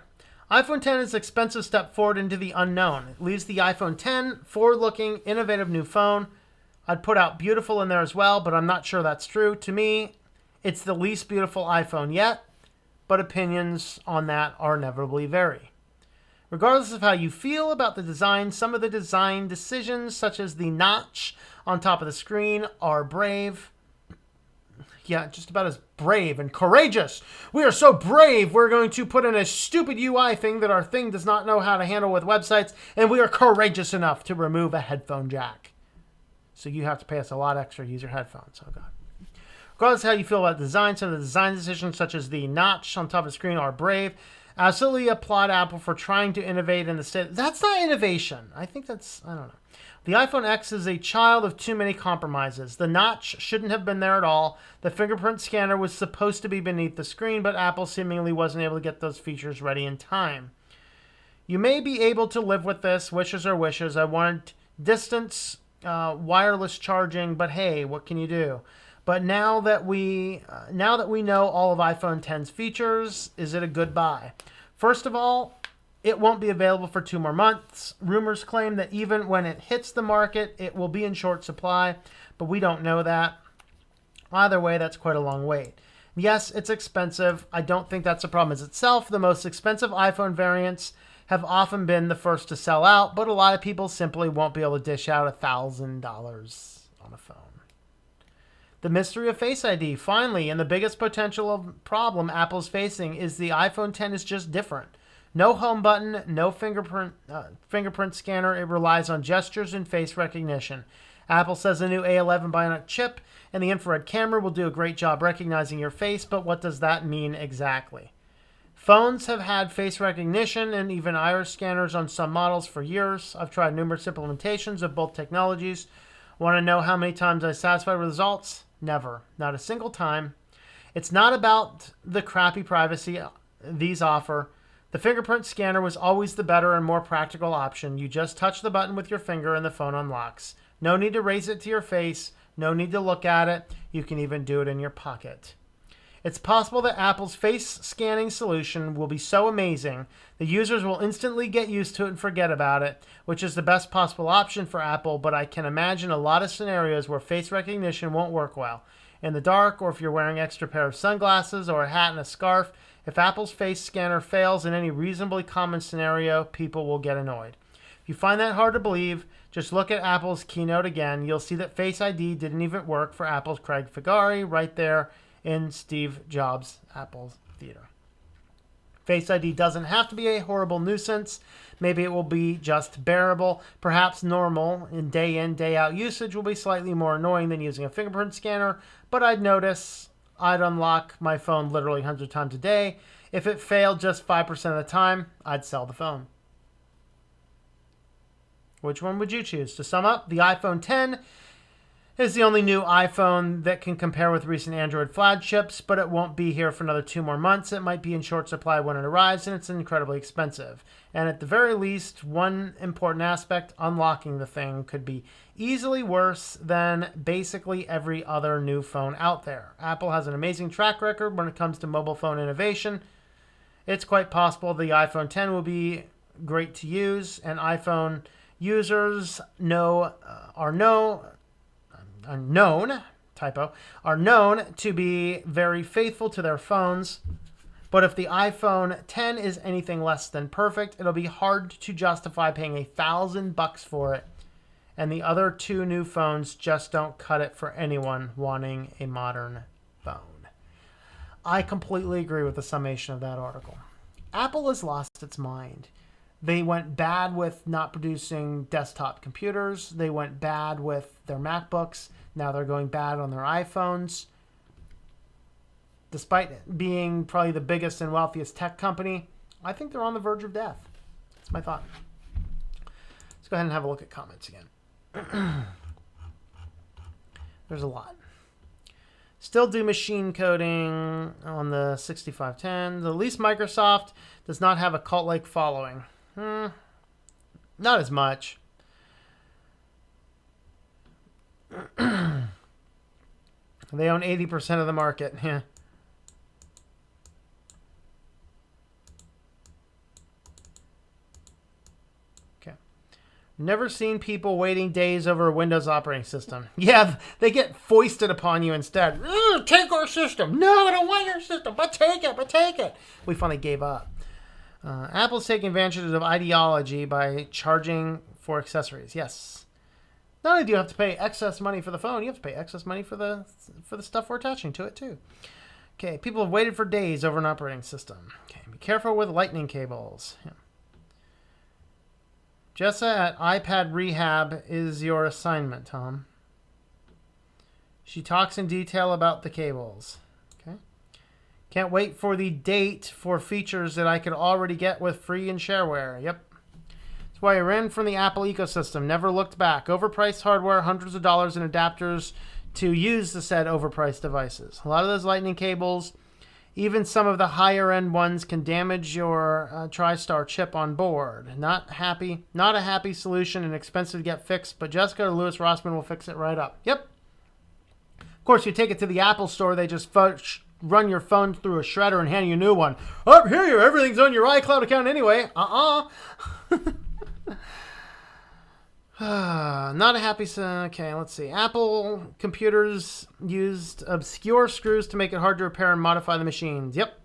iPhone 10 is an expensive step forward into the unknown. It leaves the iPhone 10 forward-looking, innovative new phone. I'd put out beautiful in there as well, but I'm not sure that's true. To me, it's the least beautiful iPhone yet, but opinions on that are inevitably vary. Regardless of how you feel about the design, some of the design decisions, such as the notch on top of the screen, are brave. Yeah, just about as brave and courageous. We are so brave, we're going to put in a stupid UI thing that our thing does not know how to handle with websites, and we are courageous enough to remove a headphone jack. So you have to pay us a lot extra to use your headphones. Oh, God. Regardless of how you feel about design, some of the design decisions, such as the notch on top of the screen, are brave. Absolutely applaud Apple for trying to innovate in the state. That's not innovation. I think that's, I don't know. The iPhone X is a child of too many compromises. The notch shouldn't have been there at all. The fingerprint scanner was supposed to be beneath the screen, but Apple seemingly wasn't able to get those features ready in time. You may be able to live with this. Wishes are wishes. I wanted distance, wireless charging, but hey, what can you do? But now that we know all of iPhone X's features, is it a good buy? First of all, it won't be available for 2 more months. Rumors claim that even when it hits the market, it will be in short supply, but we don't know that. Either way, that's quite a long wait. Yes, it's expensive. I don't think that's a problem as itself. The most expensive iPhone variants have often been the first to sell out, but a lot of people simply won't be able to dish out $1,000 on a phone. The mystery of Face ID, finally, and the biggest potential problem Apple's facing is the iPhone X is just different. No home button, no fingerprint scanner. It relies on gestures and face recognition. Apple says the new A11 Bionic chip and the infrared camera will do a great job recognizing your face, but what does that mean exactly? Phones have had face recognition and even iris scanners on some models for years. I've tried numerous implementations of both technologies. Want to know how many times I was satisfied with results? Never. Not a single time. It's not about the crappy privacy these offer. The fingerprint scanner was always the better and more practical option. You just touch the button with your finger and the phone unlocks. No need to raise it to your face. No need to look at it. You can even do it in your pocket. It's possible that Apple's face scanning solution will be so amazing the users will instantly get used to it and forget about it, which is the best possible option for Apple, but I can imagine a lot of scenarios where face recognition won't work well. In the dark, or if you're wearing an extra pair of sunglasses or a hat and a scarf, if Apple's face scanner fails in any reasonably common scenario, people will get annoyed. If you find that hard to believe, just look at Apple's keynote again. You'll see that Face ID didn't even work for Apple's Craig Federighi right there in Steve Jobs' Apple's theater. Face ID doesn't have to be a horrible nuisance. Maybe it will be just bearable. Perhaps normal in, day out usage will be slightly more annoying than using a fingerprint scanner, but I'd unlock my phone literally hundreds of times a day. If it failed just 5% of the time, I'd sell the phone. Which one would you choose? To sum up, the iPhone X is the only new iPhone that can compare with recent Android flagships, but it won't be here for another 2 more months. It might be in short supply when it arrives, and it's incredibly expensive. And at the very least, one important aspect, unlocking the thing, could be easily worse than basically every other new phone out there. Apple has an amazing track record when it comes to mobile phone innovation. It's quite possible the iPhone X will be great to use, and iPhone users are known to be very faithful to their phones. But if the iPhone X is anything less than perfect, it'll be hard to justify paying $1,000 for it. And the other two new phones just don't cut it for anyone wanting a modern phone. I completely agree with the summation of that article. Apple has lost its mind. They went bad with not producing desktop computers. They went bad with their MacBooks. Now they're going bad on their iPhones. Despite being probably the biggest and wealthiest tech company, I think they're on the verge of death. That's my thought. Let's go ahead and have a look at comments again. There's a lot. Still do machine coding on the 6510. At least Microsoft does not have a cult-like following. Not as much. They own 80% of the market. Yeah. Okay. Never seen people waiting days over a Windows operating system. Yeah, they get foisted upon you instead. Take our system. No, I don't want your system. But take it. We finally gave up. Apple's taking advantage of ideology by charging for accessories. Yes. Not only do you have to pay excess money for the phone, you have to pay excess money for the stuff we're attaching to it too. Okay, people have waited for days over an operating system. Okay, be careful with lightning cables. Yeah. Jessa at iPad Rehab is your assignment, Tom. She talks in detail about the cables. Okay. Can't wait for the date for features that I could already get with free and shareware. Yep. That's why I ran from the Apple ecosystem. Never looked back. Overpriced hardware, hundreds of dollars in adapters to use the said overpriced devices. A lot of those lightning cables, even some of the higher end ones, can damage your TriStar chip on board. Not a happy solution and expensive to get fixed, but Jessica or Louis Rossman will fix it right up. Yep. Of course, you take it to the Apple store, they just run your phone through a shredder and hand you a new one. Oh, here, everything's on your iCloud account anyway. Not a happy... Okay, let's see. Apple computers used obscure screws to make it hard to repair and modify the machines. Yep.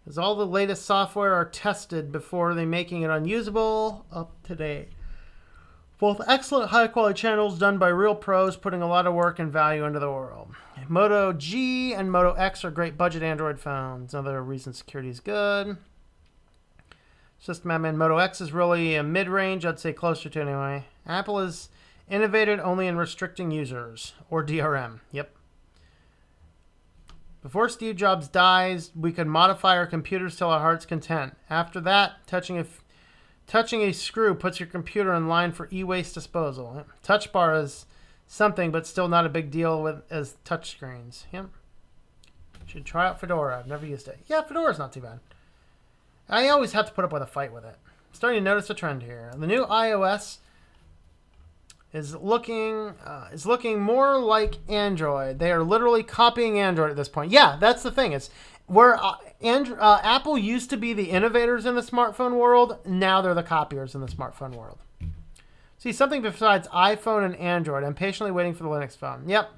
Because all the latest software are tested before they making it unusable up to date. Both excellent high-quality channels done by real pros putting a lot of work and value into the world. Moto G and Moto X are great budget Android phones. Another reason security is good. System admin Moto X is really a mid-range, I'd say closer to anyway. Apple is Innovated only in restricting users, or DRM. Yep. Before Steve Jobs dies, we could modify our computers till our heart's content. After that, touching a screw puts your computer in line for e-waste disposal. Touch bar is something, but still not a big deal as touch screens. Yep. Should try out Fedora. I've never used it. Yeah, Fedora's not too bad. I always have to put up with a fight with it. I'm starting to notice a trend here. The new iOS is looking more like Android. They are literally copying Android at this point. Yeah, that's the thing. It's where Apple used to be the innovators in the smartphone world. Now they're the copiers in the smartphone world. See, something besides iPhone and Android. I'm patiently waiting for the Linux phone. Yep.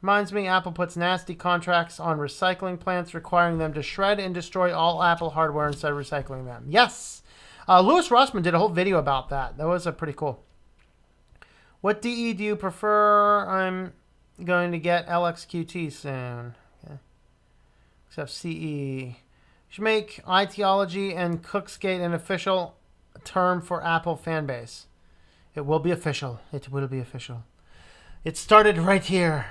Reminds me, Apple puts nasty contracts on recycling plants requiring them to shred and destroy all Apple hardware instead of recycling them. Yes. Louis Rossman did a whole video about that. That was pretty cool. What DE do you prefer? I'm going to get LXQT soon. Okay. Except CE. Should make Ideology and Cooksgate an official term for Apple fan base. It will be official. It will be official. It started right here.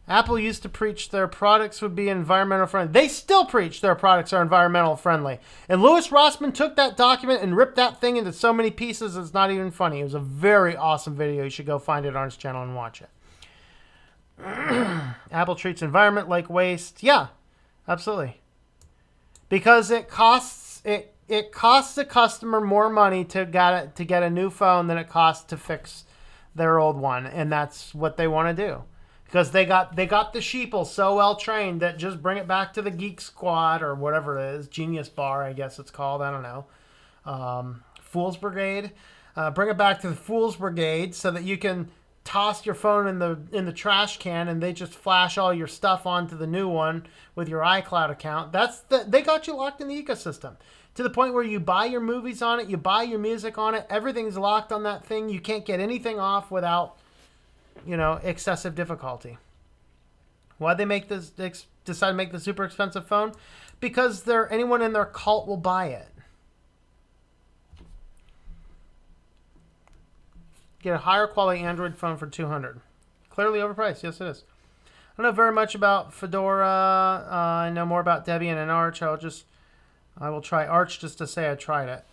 Apple used to preach their products would be environmental friendly. They still preach their products are environmental friendly. And Louis Rossman took that document and ripped that thing into so many pieces it's not even funny. It was a very awesome video. You should go find it on his channel and watch it. Apple treats environment like waste. Yeah, absolutely. Because it costs the customer more money to get a new phone than it costs to fix their old one, and that's what they want to do. Because they got the sheeple so well trained that just bring it back to the Geek Squad or whatever it is, Genius Bar, I guess it's called. I don't know. Fool's Brigade. Bring it back to the Fool's Brigade so that you can toss your phone in the trash can and they just flash all your stuff onto the new one with your iCloud account. They got you locked in the ecosystem to the point where you buy your movies on it, you buy your music on it, everything's locked on that thing. You can't get anything off without excessive difficulty. Why'd they decide to make the super expensive phone? Because anyone in their cult will buy it. Get a higher quality Android phone for $200. Clearly overpriced. Yes, it is. I don't know very much about Fedora. I know more about Debian and Arch. I will try Arch just to say I tried it.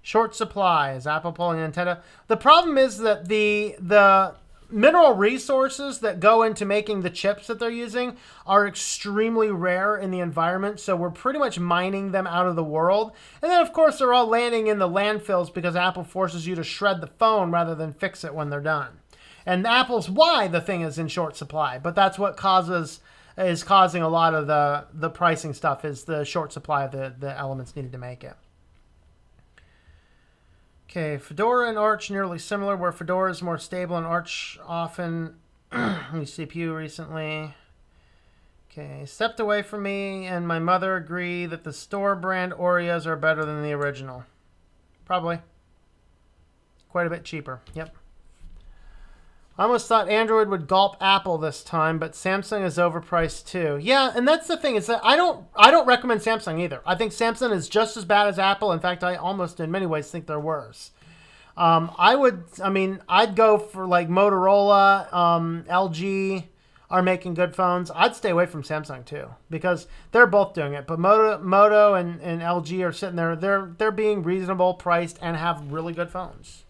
Short supply. Is Apple pulling Nintendo? The problem is that the mineral resources that go into making the chips that they're using are extremely rare in the environment, so we're pretty much mining them out of the world. And then, of course, they're all landing in the landfills because Apple forces you to shred the phone rather than fix it when they're done. And Apple's why the thing is in short supply, but that's what is causing a lot of the pricing stuff is the short supply of the elements needed to make it. Okay, Fedora and Arch nearly similar, where Fedora is more stable and Arch often CPU recently. Okay, stepped away from me and my mother agree that the store brand Oreos are better than the original. Probably. Quite a bit cheaper. Yep. I almost thought Android would gulp Apple this time, but Samsung is overpriced too. Yeah, and that's the thing is that I don't recommend Samsung either. I think Samsung is just as bad as Apple. In fact, I almost in many ways think they're worse. I'd go for like Motorola, LG are making good phones. I'd stay away from Samsung too because they're both doing it. But Moto and LG are sitting there. They're being reasonable priced and have really good phones.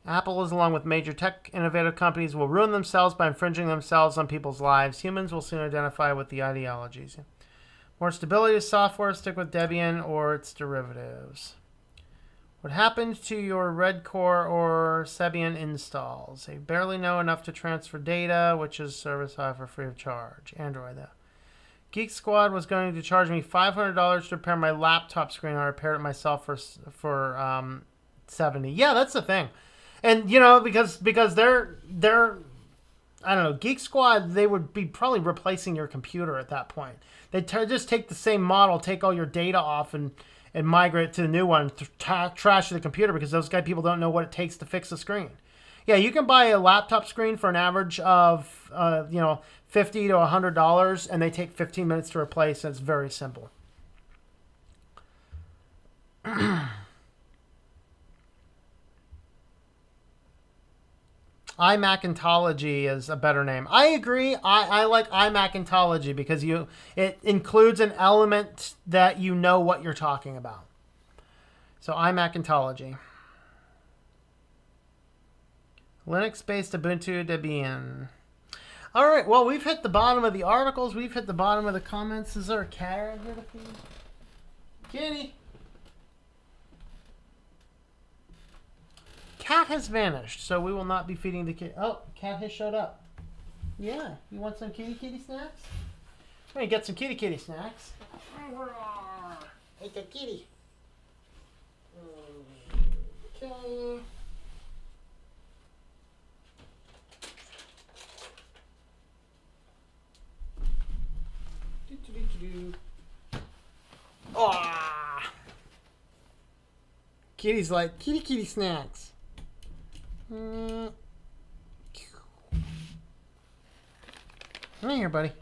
Apple, along with major tech innovative companies, will ruin themselves by infringing themselves on people's lives. Humans will soon identify with the ideologies. More stability to software, stick with Debian or its derivatives. What happened to your Red Core or Sebian installs? They barely know enough to transfer data, which is service for free of charge. Android, though. Geek Squad was going to charge me $500 to repair my laptop screen. I repaired it myself for $70. Yeah, that's the thing. And, because they're I don't know, Geek Squad, they would be probably replacing your computer at that point. They'd just take the same model, take all your data off and migrate it to the new one, trash the computer because those people don't know what it takes to fix the screen. Yeah, you can buy a laptop screen for an average of $50 to $100, and they take 15 minutes to replace. And it's very simple. iMacintology is a better name. I agree. I like iMacintology because it includes an element that you know what you're talking about. So iMacintology. Linux-based Ubuntu Debian. All right. Well, we've hit the bottom of the articles. We've hit the bottom of the comments. Is there a cat around here to feed? Kitty. Cat has vanished, so we will not be feeding the kid. Oh, cat has showed up. Yeah, you want some kitty snacks? We're gonna get some kitty snacks. Hey, the kitty. Okay. Oh. Kitty's like kitty snacks. Come here, buddy.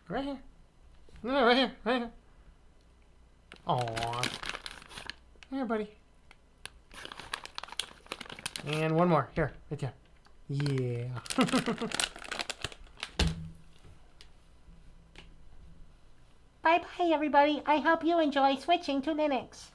Right here. No, right here. Right here. Aww. Here, buddy. And one more. Here. Right there. Yeah. Bye-bye, everybody. I hope you enjoy switching to Linux.